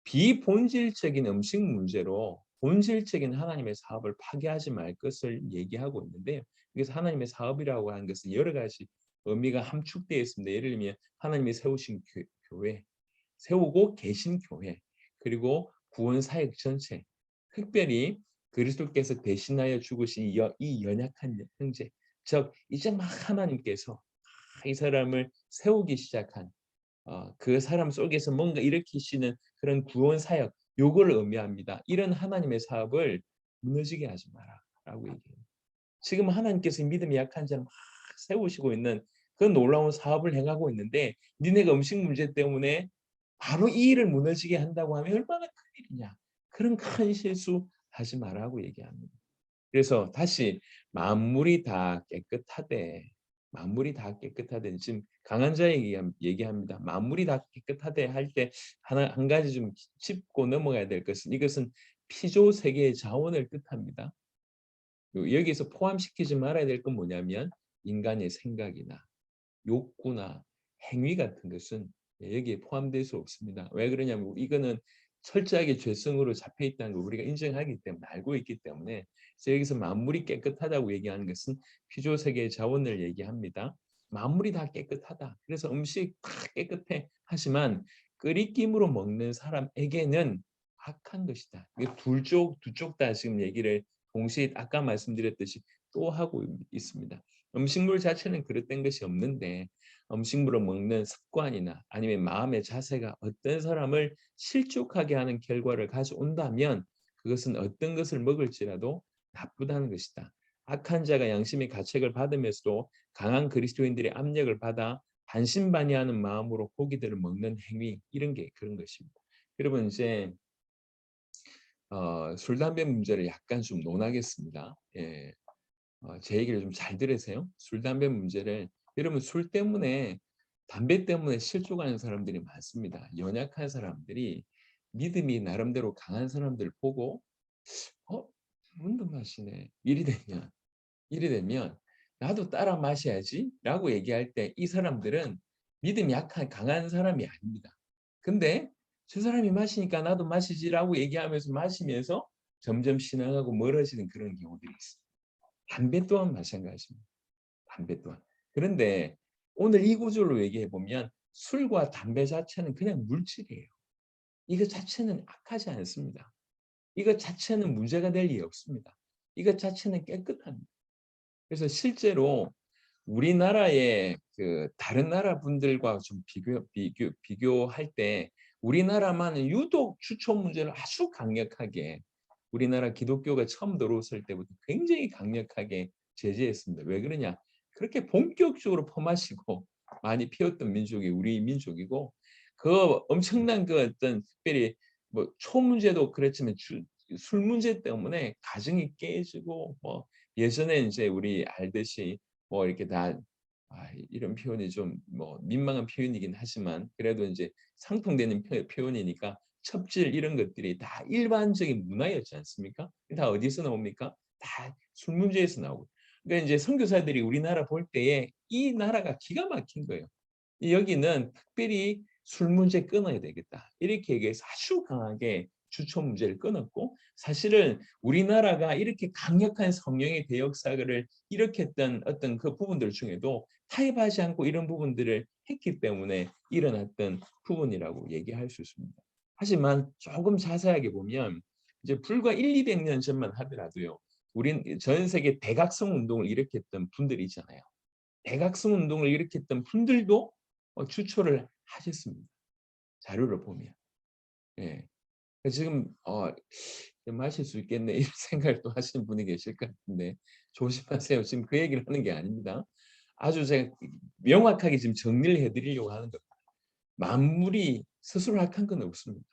비본질적인 음식 문제로 본질적인 하나님의 사업을 파괴하지 말 것을 얘기하고 있는데요. 그래서 하나님의 사업이라고 하는 것은 여러 가지 의미가 함축되어 있습니다. 예를 들면 하나님이 세우신 교회, 세우고 계신 교회, 그리고 구원 사역 전체, 특별히 그리스도께서 대신하여 죽으신 이 연약한 형제, 즉 이제 막 하나님께서 이 사람을 세우기 시작한 그 사람 속에서 뭔가 일으키시는 그런 구원 사역, 요걸 의미합니다. 이런 하나님의 사업을 무너지게 하지 마라라고 얘기해요. 지금 하나님께서 믿음이 약한 자를 막 세우시고 있는 그 놀라운 사업을 행하고 있는데 니네가 음식 문제 때문에 바로 이 일을 무너지게 한다고 하면 얼마나 큰일이냐. 그런 큰 실수 하지 말라고 얘기합니다. 그래서 다시 만물이 다 깨끗하되 만물이 다 깨끗하되 지금 강한 자에게 얘기합니다. 만물이 다 깨끗하되 할 때 한 가지 좀 짚고 넘어가야 될 것은 이것은 피조 세계의 자원을 뜻합니다. 여기서 포함시키지 말아야 될 건 뭐냐면 인간의 생각이나 욕구나 행위 같은 것은 여기에 포함될 수 없습니다. 왜 그러냐면 이거는 철저하게 죄성으로 잡혀 있다는 걸 우리가 인정하기 때문에 알고 있기 때문에 여기서 만물이 깨끗하다고 얘기하는 것은 피조 세계의 자원을 얘기합니다. 만물이 다 깨끗하다. 그래서 음식 다 깨끗해 하지만 끓이김으로 먹는 사람에게는 악한 것이다. 두쪽 다 지금 얘기를 동시에 아까 말씀드렸듯이 또 하고 있습니다. 음식물 자체는 그릇된 것이 없는데 음식물을 먹는 습관이나 아니면 마음의 자세가 어떤 사람을 실족하게 하는 결과를 가져온다면 그것은 어떤 것을 먹을지라도 나쁘다는 것이다. 악한 자가 양심의 가책을 받으면서도 강한 그리스도인들의 압력을 받아 반신반의하는 마음으로 고기들을 먹는 행위 이런 게 그런 것입니다. 여러분 이제 술 담배 문제를 약간 좀 논하겠습니다. 예. 제 얘기를 좀 잘 들으세요. 술 담배 문제를 여러분 술 때문에 담배 때문에 실족하는 사람들이 많습니다. 연약한 사람들이 믿음이 나름대로 강한 사람들 보고 문도 마시네. 일이 되면 나도 따라 마셔야지라고 얘기할 때 이 사람들은 믿음이 약한 강한 사람이 아닙니다. 근데 저 사람이 마시니까 나도 마시지라고 얘기하면서 마시면서 점점 신앙하고 멀어지는 그런 경우들이 있어요. 담배 또한 마찬가지입니다. 담배 또한. 그런데 오늘 이 구절로 얘기해 보면 술과 담배 자체는 그냥 물질이에요. 이거 자체는 악하지 않습니다. 이것 자체는 문제가 될 리 없습니다. 이것 자체는 깨끗합니다. 그래서 실제로 우리나라의 그 다른 나라 분들과 좀 비교할 때 우리나라만은 유독 추초 문제를 아주 강력하게 우리나라 기독교가 처음 들어왔을 때부터 굉장히 강력하게 제재했습니다. 왜 그러냐? 그렇게 본격적으로 퍼마시고 많이 피웠던 민족이 우리 민족이고 그 엄청난 그 어떤 특별히 뭐 초 문제도 그렇지만 술 문제 때문에 가정이 깨지고 뭐 예전에 이제 우리 알듯이 뭐 이렇게 다 이런 표현이 좀 뭐 민망한 표현이긴 하지만 그래도 이제 상통되는 표현이니까 첩질 이런 것들이 다 일반적인 문화였지 않습니까? 다 어디서 나옵니까? 다 술 문제에서 나오고. 그러니까 이제 선교사들이 우리나라 볼 때에 이 나라가 기가 막힌 거예요. 여기는 특별히 술 문제 끊어야 되겠다. 이렇게 얘기해서 아주 강하게 주초 문제를 끊었고 사실은 우리나라가 이렇게 강력한 성령의 대역사를 일으켰던 어떤 그 부분들 중에도 타협하지 않고 이런 부분들을 했기 때문에 일어났던 부분이라고 얘기할 수 있습니다. 하지만 조금 자세하게 보면 이제 불과 1-200년 전만 하더라도요. 우린 전 세계 대각성 운동을 일으켰던 분들이 있잖아요. 대각성 운동을 일으켰던 분들도 추초를 하셨습니다. 자료를 보면. 예. 지금 마실 수 있겠네 이런 생각을 또 하시는 분이 계실 것 같은데 조심하세요. 지금 그 얘기를 하는 게 아닙니다. 아주 제가 명확하게 지금 정리를 해 드리려고 하는 겁니다. 만물이 스스로 악한 건 없습니다.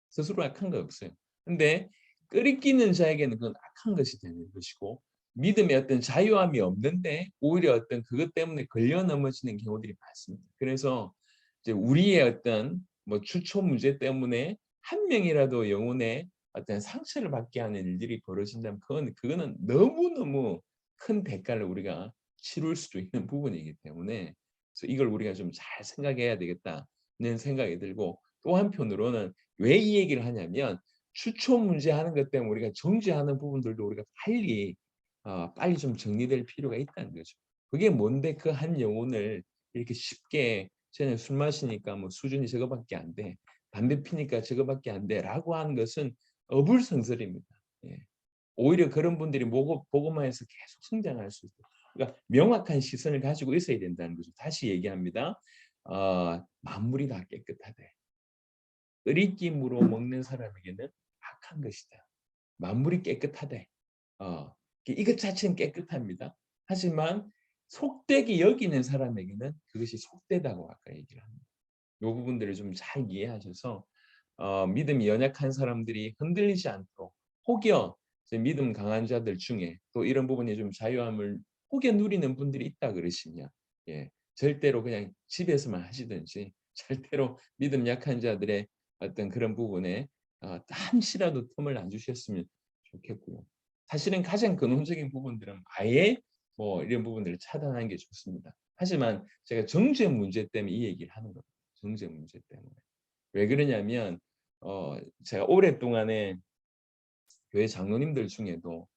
스스로 악한 거 없어요. 근데 끄리끼는 자에게는 그건 악한 것이 되는 것이고 믿음의 어떤 자유함이 없는데 오히려 어떤 그것 때문에 걸려 넘어지는 경우들이 많습니다. 그래서 이제 우리의 어떤 뭐 추초 문제 때문에 한 명이라도 영혼의 어떤 상처를 받게 하는 일들이 벌어진다면 그거는 너무너무 큰 대가를 우리가 치룰 수도 있는 부분이기 때문에 그래서 이걸 우리가 좀 잘 생각해야 되겠다는 생각이 들고 또 한편으로는 왜 이 얘기를 하냐면 추초 문제 하는 것 때문에 우리가 정죄하는 부분들도 우리가 빨리 좀 정리될 필요가 있다는 거죠. 그게 뭔데 그 한 영혼을 이렇게 쉽게 쟤는 술 마시니까 뭐 수준이 저거밖에 안 돼. 담배 피니까 저거밖에 안 돼라고 하는 것은 어불성설입니다. 예. 오히려 그런 분들이 복음화해서 계속 성장할 수 있어요. 그러니까 명확한 시선을 가지고 있어야 된다는 거죠. 다시 얘기합니다. 만물이 다 깨끗하되 끓이김으로 먹는 사람에게는 악한 것이다. 만물이 깨끗하되 이것 자체는 깨끗합니다. 하지만 속되게 여기는 사람에게는 그것이 속되다고 아까 얘기를 합니다. 이 부분들을 좀 잘 이해하셔서 믿음이 연약한 사람들이 흔들리지 않도록 혹여 믿음 강한 자들 중에 또 이런 부분이 좀 자유함을 혹여 누리는 분들이 있다 그러시면 절대로 그냥 집에서만 하시든지 절대로 믿음 약한 자들의 어떤 그런 부분에 한시라도 틈을 안 주셨으면 좋겠고요. 사실은 가장 근원적인 부분들은 아예 뭐 이런 부분들을 차단하는 게 좋습니다. 하지만 제가 정죄 문제 때문에 이 얘기를 하는 겁니다. 정죄 문제 때문에. 왜 그러냐면 제가 오랫동안에 교회 장로님들 중에도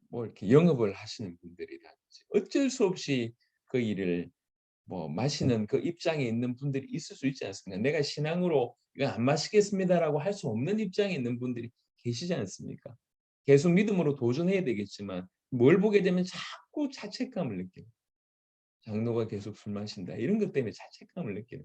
뭐 이렇게 영업을 하시는 분들이라든지 어쩔 수 없이 그 일을 뭐 마시는 그 입장에 있는 분들이 있을 수 있지 않습니까? 내가 신앙으로 "이거 안 마시겠습니다."라고 할 수 없는 입장에 있는 분들이 계시지 않습니까? 계속 믿음으로 도전해야 되겠지만 뭘 보게 되면 자꾸 자책감을 느껴요. '장로가 계속 술 마신다.' 이런 것 때문에 자책감을 느끼는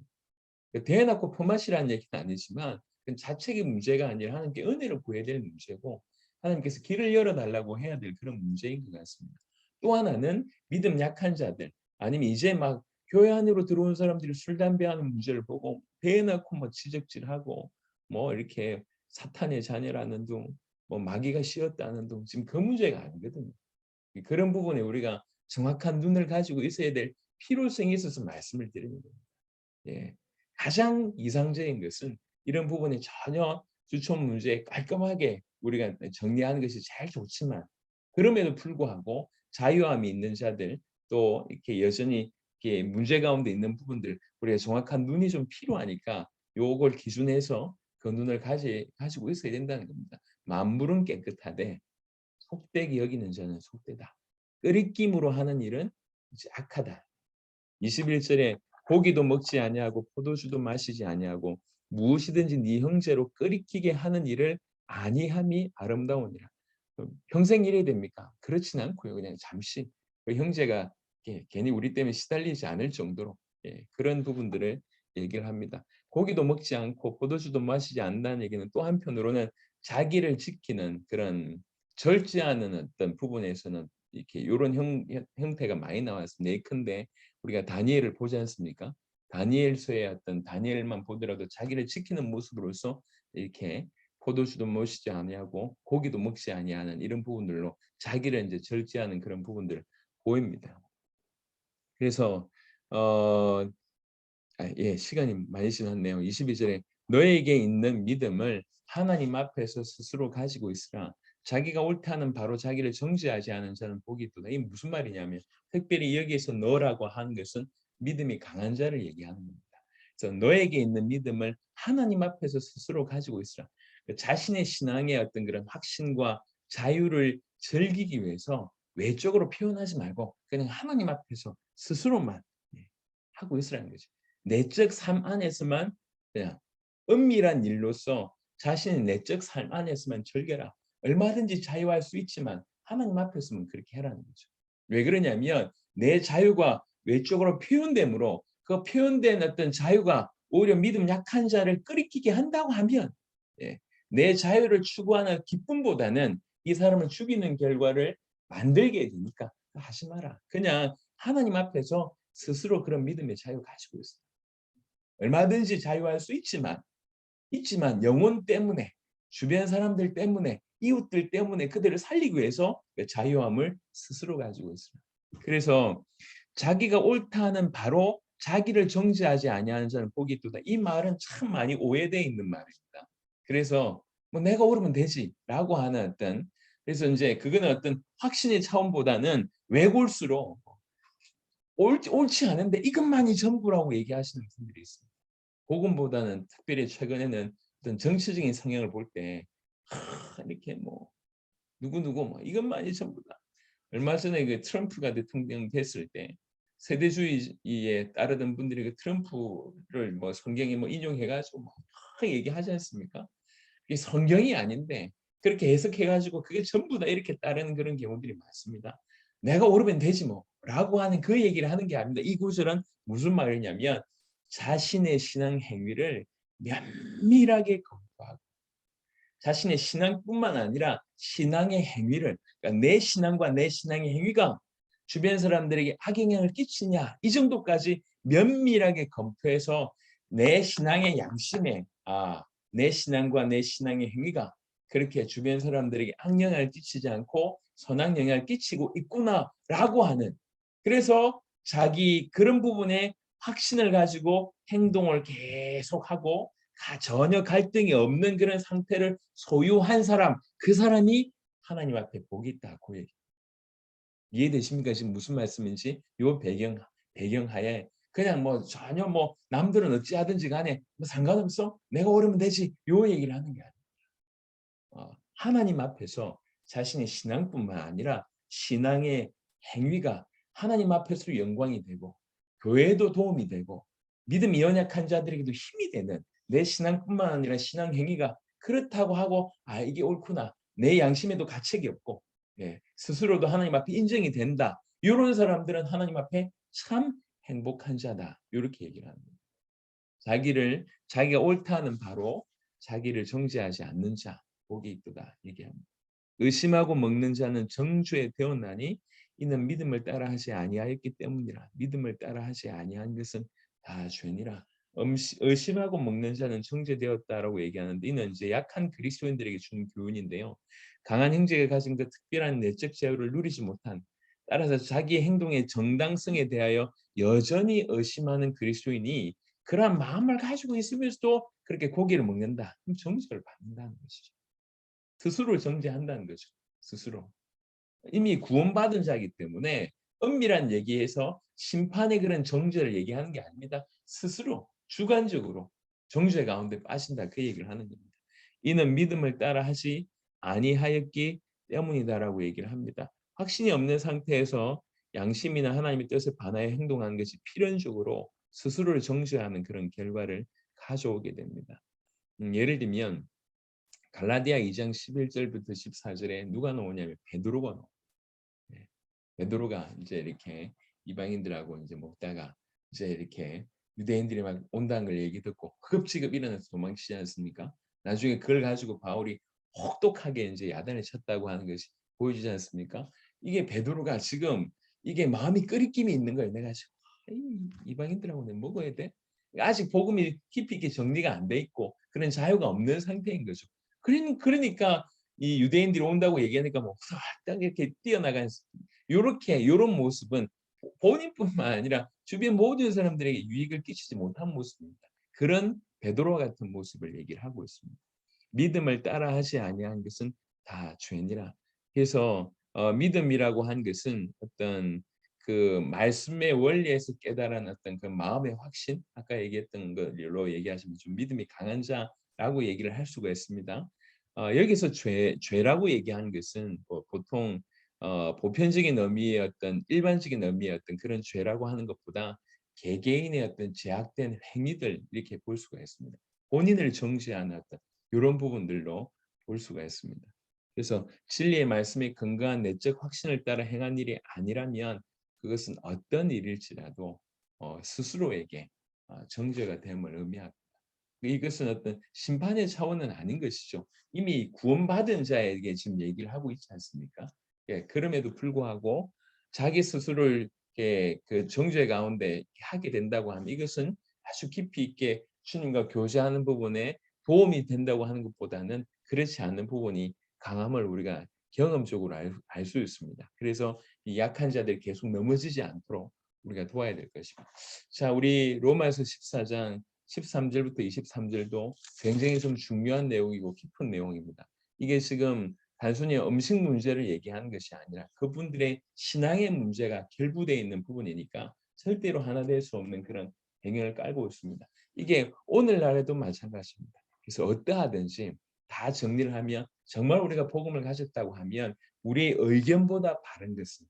거예요. 대놓고 품앗이라는 얘기는 아니지만 그건 자책의 문제가 아니라 하나님께 은혜를 구해야 될 문제고 하나님께서 길을 열어 달라고 해야 될 그런 문제인 것 같습니다. 또 하나는 믿음 약한 자들 아니면 이제 막 교회 안으로 들어온 사람들이 술 담배하는 문제를 보고 대놓고 뭐 지적질하고 뭐 이렇게 사탄의 자녀라는 둥, 뭐 마귀가 씌었다는 둥 지금 그 문제가 아니거든요. 그런 부분에 우리가 정확한 눈을 가지고 있어야 될 필요성이 있어서 말씀을 드리는 겁니다. 예. 가장 이상적인 것은 이런 부분에 전혀 주촌 문제 깔끔하게 우리가 정리하는 것이 제일 좋지만 그럼에도 불구하고 자유함이 있는 자들 또 이렇게 여전히 이렇게 문제 가운데 있는 부분들 우리가 정확한 눈이 좀 필요하니까 요걸 기준해서 그 눈을 가지고 있어야 된다는 겁니다. 만물은 깨끗하되 속되게 여기는 자는 속되다. 끄리낌으로 하는 일은 이제 악하다. 21절에 고기도 먹지 아니하고 포도주도 마시지 아니하고 무엇이든지 네 형제로 끓이키게 하는 일을 아니함이 아름다우니라. 평생 이래야 됩니까? 그렇진 않고요. 그냥 잠시 그 형제가 괜히 우리 때문에 시달리지 않을 정도로 그런 부분들을 얘기를 합니다. 고기도 먹지 않고 포도주도 마시지 않는다는 얘기는 또 한편으로는 자기를 지키는 그런 절제하는 어떤 부분에서는 이렇게 요런 형태가 많이 나왔습니다. 예컨대 우리가 다니엘을 보지 않습니까? 다니엘서의 어떤 다니엘만 보더라도 자기를 지키는 모습으로서 이렇게 포도주도 마시지 아니하고 고기도 먹지 아니하는 이런 부분들로 자기를 이제 절제하는 그런 부분들을 보입니다. 그래서 어, 예, 시간이 많이 지났네요. 22절에 너에게 있는 믿음을 하나님 앞에서 스스로 가지고 있으라. 자기가 옳다는 바로 자기를 정죄하지 않은 자는 복이 있도다. 이게 무슨 말이냐면 특별히 여기에서 너라고 하는 것은 믿음이 강한 자를 얘기하는 겁니다. 그래서 너에게 있는 믿음을 하나님 앞에서 스스로 가지고 있으라. 자신의 신앙의 어떤 그런 확신과 자유를 즐기기 위해서 외적으로 표현하지 말고 그냥 하나님 앞에서 스스로만 하고 있으라는 거죠. 내적 삶 안에서만 그냥 은밀한 일로서 자신의 내적 삶 안에서만 즐겨라. 얼마든지 자유할 수 있지만 하나님 앞에서만 그렇게 해라는 거죠. 왜 그러냐면 내 자유가 외적으로 표현되므로 그 표현된 어떤 자유가 오히려 믿음 약한 자를 끄리끼게 한다고 하면 예, 내 자유를 추구하는 기쁨보다는 이 사람을 죽이는 결과를 만들게 되니까 하지 마라. 그냥 하나님 앞에서 스스로 그런 믿음의 자유 가지고 있어요. 얼마든지 자유할 수 있지만 영혼 때문에 주변 사람들 때문에 이웃들 때문에 그들을 살리기 위해서 그 자유함을 스스로 가지고 있습니다. 그래서 자기가 옳다는 바로 자기를 정죄하지 아니하는 자는 복이 있도다. 이 말은 참 많이 오해되어 있는 말입니다. 그래서 뭐 내가 옳으면 되지라고 하는 어떤 그래서 이제 그거는 어떤 확신의 차원보다는 왜골수록 옳지 않은데 이것만이 전부라고 얘기하시는 분들이 있습니다. 복음보다는 특별히 최근에는 어떤 정치적인 성향을 볼 때 이렇게 뭐 누구누구 뭐 이것만이 전부다. 얼마 전에 그 트럼프가 대통령 됐을 때 세대주의에 따르던 분들이 그 트럼프를 뭐 성경에 뭐 인용해가지고 막 얘기하지 않습니까? 이게 성경이 아닌데 그렇게 해석해가지고 그게 전부 다 이렇게 따르는 그런 경우들이 많습니다. 내가 옳으면 되지 뭐라고 하는 그 얘기를 하는 게 아닙니다. 이 구절은 무슨 말이냐면 자신의 신앙 행위를 면밀하게 검토하고 자신의 신앙뿐만 아니라 신앙의 행위를 그러니까 내 신앙과 내 신앙의 행위가 주변 사람들에게 악영향을 끼치냐 이 정도까지 면밀하게 검토해서 내 신앙의 양심에 내 신앙과 내 신앙의 행위가 그렇게 주변 사람들에게 악영향을 끼치지 않고 선악 영향을 끼치고 있구나라고 하는 그래서 자기 그런 부분에 확신을 가지고 행동을 계속하고 전혀 갈등이 없는 그런 상태를 소유한 사람, 그 사람이 하나님 앞에 복이 있다고 얘기해요. 이해되십니까? 지금 무슨 말씀인지 이 배경하에 그냥 뭐 전혀 뭐 남들은 어찌하든지 간에 뭐 상관없어? 내가 옳으면 되지. 요 얘기를 하는 게 아니에요. 하나님 앞에서 자신의 신앙뿐만 아니라 신앙의 행위가 하나님 앞에서 영광이 되고 교회에도 도움이 되고 믿음이 연약한 자들에게도 힘이 되는 내 신앙뿐만 아니라 신앙 행위가 그렇다고 하고 이게 옳구나. 내 양심에도 가책이 없고 스스로도 하나님 앞에 인정이 된다. 이런 사람들은 하나님 앞에 참 행복한 자다. 이렇게 얘기를 합니다. 자기가 옳다는 바로 자기를 정죄하지 않는 자, 복이 있도다 얘기합니다. 의심하고 먹는 자는 정죄에 되었나니 이는 믿음을 따라하지 아니하였기 때문이라. 믿음을 따라하지 아니한 것은 다 죄니라. 의심하고 먹는 자는 정죄되었다라고 얘기하는데 이는 이제 약한 그리스도인들에게 주는 교훈인데요. 강한 형제가 가진 그 특별한 내적 자유를 누리지 못한 따라서 자기의 행동의 정당성에 대하여 여전히 의심하는 그리스도인이 그러한 마음을 가지고 있으면서도 그렇게 고기를 먹는다. 그럼 정죄를 받는다는 것이죠. 스스로를 정죄한다는 거죠. 스스로. 이미 구원받은 자이기 때문에 은밀한 얘기에서 심판의 그런 정죄를 얘기하는 게 아닙니다. 스스로 주관적으로 정죄 가운데 빠진다 그 얘기를 하는 겁니다. 이는 믿음을 따라 하지 아니하였기 때문이다라고 얘기를 합니다. 확신이 없는 상태에서 양심이나 하나님의 뜻을 반하여 행동하는 것이 필연적으로 스스로를 정죄하는 그런 결과를 가져오게 됩니다. 예를 들면 갈라디아 2장 11절부터 14절에 누가 나오냐면 베드로가 나와요. 베드로가 이제 이렇게 이방인들하고 이제 먹다가 이제 이렇게 유대인들이 막 온다는 걸 얘기 듣고 허겁지겁 일어나서 도망치지 않습니까? 나중에 그걸 가지고 바울이 혹독하게 이제 야단을 쳤다고 하는 것이 보여주지 않습니까? 이게 베드로가 지금 이게 마음이 끓이김이 있는 거예요. 내가 지금 이방인들하고 내가 먹어야 돼? 아직 복음이 깊이 있게 정리가 안 돼 있고 그런 자유가 없는 상태인 거죠. 그러니까 이 유대인들이 온다고 얘기하니까 뭐 후딱 이렇게 뛰어나간 요런 모습은 본인뿐만 아니라 주변 모든 사람들에게 유익을 끼치지 못한 모습입니다. 그런 베드로와 같은 모습을 얘기를 하고 있습니다. 믿음을 따라하지 아니한 것은 다 죄니라. 그래서 믿음이라고 한 것은 어떤 그 말씀의 원리에서 깨달은 어떤 그 마음의 확신, 아까 얘기했던 걸로 얘기하시면 좀 믿음이 강한 자라고 얘기를 할 수가 있습니다. 여기서 죄라고 얘기한 것은 뭐 보통 보편적인 의미의 어떤 일반적인 의미의 어떤 그런 죄라고 하는 것보다 개개인의 어떤 제약된 행위들 이렇게 볼 수가 있습니다. 본인을 정죄하는 어떤 이런 부분들로 볼 수가 있습니다. 그래서 진리의 말씀에 근거한 내적 확신을 따라 행한 일이 아니라면 그것은 어떤 일일지라도 스스로에게 정죄가 됨을 의미합니다. 이것은 어떤 심판의 차원은 아닌 것이죠. 이미 구원받은 자에게 지금 얘기를 하고 있지 않습니까? 예, 그럼에도 불구하고 자기 스스로를 그 정죄 가운데 하게 된다고 하면 이것은 아주 깊이 있게 주님과 교제하는 부분에 도움이 된다고 하는 것보다는 그렇지 않은 부분이 강함을 우리가 경험적으로 알 수 있습니다. 그래서 이 약한 자들이 계속 넘어지지 않도록 우리가 도와야 될 것입니다. 자, 우리 로마서 14장 13절부터 23절도 굉장히 좀 중요한 내용이고 깊은 내용입니다. 이게 지금 단순히 음식 문제를 얘기하는 것이 아니라 그분들의 신앙의 문제가 결부되어 있는 부분이니까 절대로 하나 될 수 없는 그런 배경을 깔고 있습니다. 이게 오늘날에도 마찬가지입니다. 그래서 어떠하든지 다 정리를 하면 정말 우리가 복음을 가졌다고 하면 우리의 의견보다 바른 것은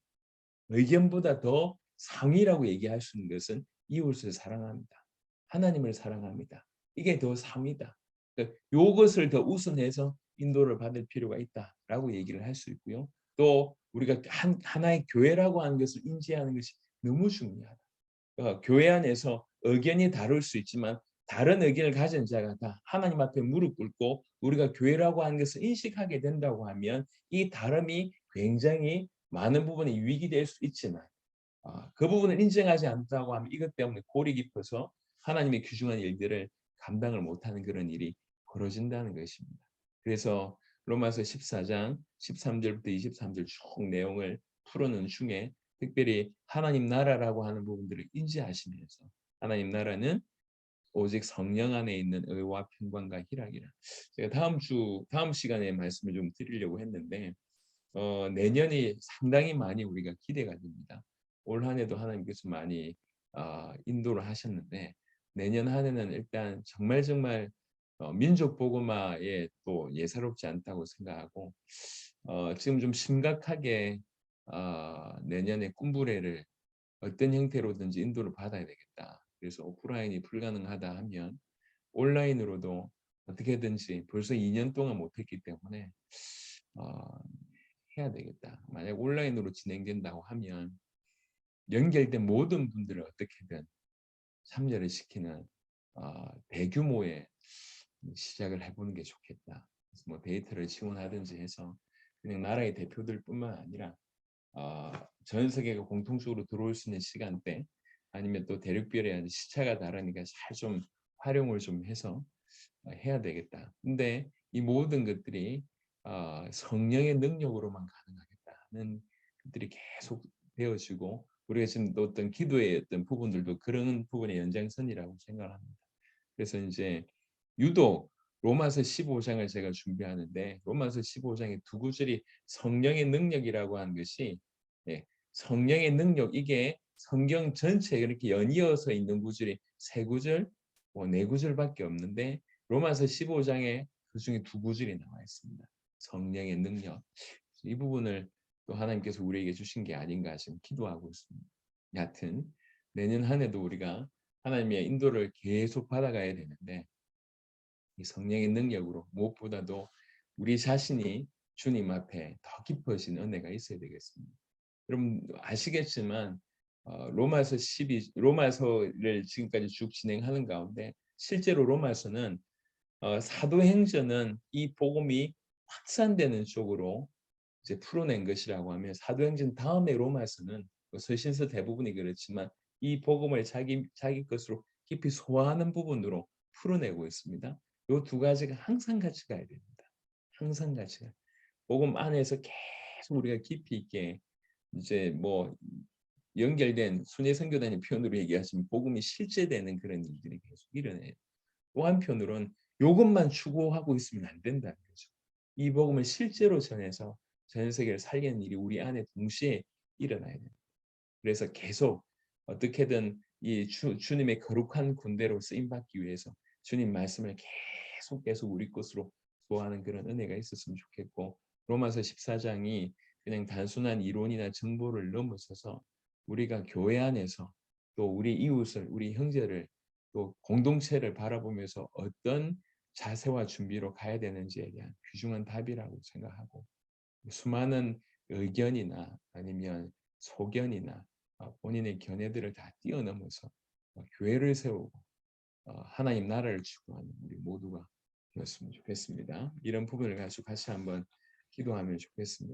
의견보다 더 상위라고 얘기할 수 있는 것은 이웃을 사랑합니다. 하나님을 사랑합니다. 이게 더 상위다. 그러니까 이것을 더 우선해서 인도를 받을 필요가 있다라고 얘기를 할 수 있고요. 또 우리가 하나의 교회라고 하는 것을 인지하는 것이 너무 중요하다. 교회 안에서 의견이 다를 수 있지만 다른 의견을 가진 자가 다 하나님 앞에 무릎 꿇고 우리가 교회라고 하는 것을 인식하게 된다고 하면 이 다름이 굉장히 많은 부분에 유익이 될 수 있지만 그 부분을 인정하지 않는다고 하면 이것 때문에 골이 깊어서 하나님의 귀중한 일들을 감당을 못하는 그런 일이 벌어진다는 것입니다. 그래서 로마서 14장 13절부터 23절 쭉 내용을 풀어놓은 중에 특별히 하나님 나라라고 하는 부분들을 인지하시면서 하나님 나라는 오직 성령 안에 있는 의와 평강과 희락이라. 제가 다음 시간에 말씀을 좀 드리려고 했는데 내년이 상당히 많이 우리가 기대가 됩니다. 올 한 해도 하나님께서 많이 인도를 하셨는데 내년 한 해는 일단 정말 민족 복음화에 또 예사롭지 않다고 생각하고 지금 좀 심각하게 내년에 꿈부레를 어떤 형태로든지 인도를 받아야 되겠다. 그래서 오프라인이 불가능하다 하면 온라인으로도 어떻게든지 벌써 2년 동안 못했기 때문에 어, 해야 되겠다. 만약 온라인으로 진행된다고 하면 연결된 모든 분들을 어떻게든 참여를 시키는 대규모의 시작을 해보는 게 좋겠다. 그래서 뭐 데이터를 지원하든지 해서 그냥 나라의 대표들뿐만 아니라 전 세계가 공통적으로 들어올 수 있는 시간대 아니면 또 대륙별의 시차가 다르니까 잘 좀 활용을 좀 해서 해야 되겠다. 근데 이 모든 것들이 성령의 능력으로만 가능하겠다는 것들이 계속 되어지고 우리가 지금 또 어떤 기도의 어떤 부분들도 그런 부분의 연장선이라고 생각합니다. 그래서 이제 유독 로마서 15장을 제가 준비하는데 로마서 15장의 두 구절이 성령의 능력이라고 하는 것이 성령의 능력 이게 성경 전체에 이렇게 연이어서 있는 구절이 세 구절, 네 구절밖에 없는데 로마서 15장에 그 중에 두 구절이 나와 있습니다. 성령의 능력. 이 부분을 또 하나님께서 우리에게 주신 게 아닌가 지금 기도하고 있습니다. 여하튼 내년 한 해도 우리가 하나님의 인도를 계속 받아가야 되는데 이 성령의 능력으로 무엇보다도 우리 자신이 주님 앞에 더 깊어진 은혜가 있어야 되겠습니다. 여러분 아시겠지만 로마서를 지금까지 쭉 진행하는 가운데 실제로 로마서는 사도행전은 이 복음이 확산되는 쪽으로 이제 풀어낸 것이라고 하면 사도행전 다음에 로마서는 서신서 대부분이 그렇지만 이 복음을 자기 것으로 깊이 소화하는 부분으로 풀어내고 있습니다. 이 두 가지가 항상 같이 가야 됩니다. 항상 같이 복음 안에서 계속 우리가 깊이 있게 이제 뭐 연결된 순회 선교단의 표현으로 얘기하시면 복음이 실제되는 그런 일들이 계속 일어나요. 또 한편으로는 요것만 추구하고 있으면 안 된다는 거죠. 이 복음을 실제로 전해서 전 세계를 살리는 일이 우리 안에 동시에 일어나야 됩니다. 그래서 계속 어떻게든 이 주님의 거룩한 군대로 쓰임 받기 위해서 주님 말씀을 계속 우리 것으로 소화하는 그런 은혜가 있었으면 좋겠고, 로마서 14장이 그냥 단순한 이론이나 정보를 넘어서서 우리가 교회 안에서 또 우리 이웃을, 우리 형제를, 또 공동체를 바라보면서 어떤 자세와 준비로 가야 되는지에 대한 귀중한 답이라고 생각하고, 수많은 의견이나 아니면 소견이나 본인의 견해들을 다 뛰어넘어서 교회를 세우고 하나님 나라를 추구하는 우리 모두가 되었으면 좋겠습니다. 이런 부분을 가지고 같이 한번 기도하면 좋겠습니다.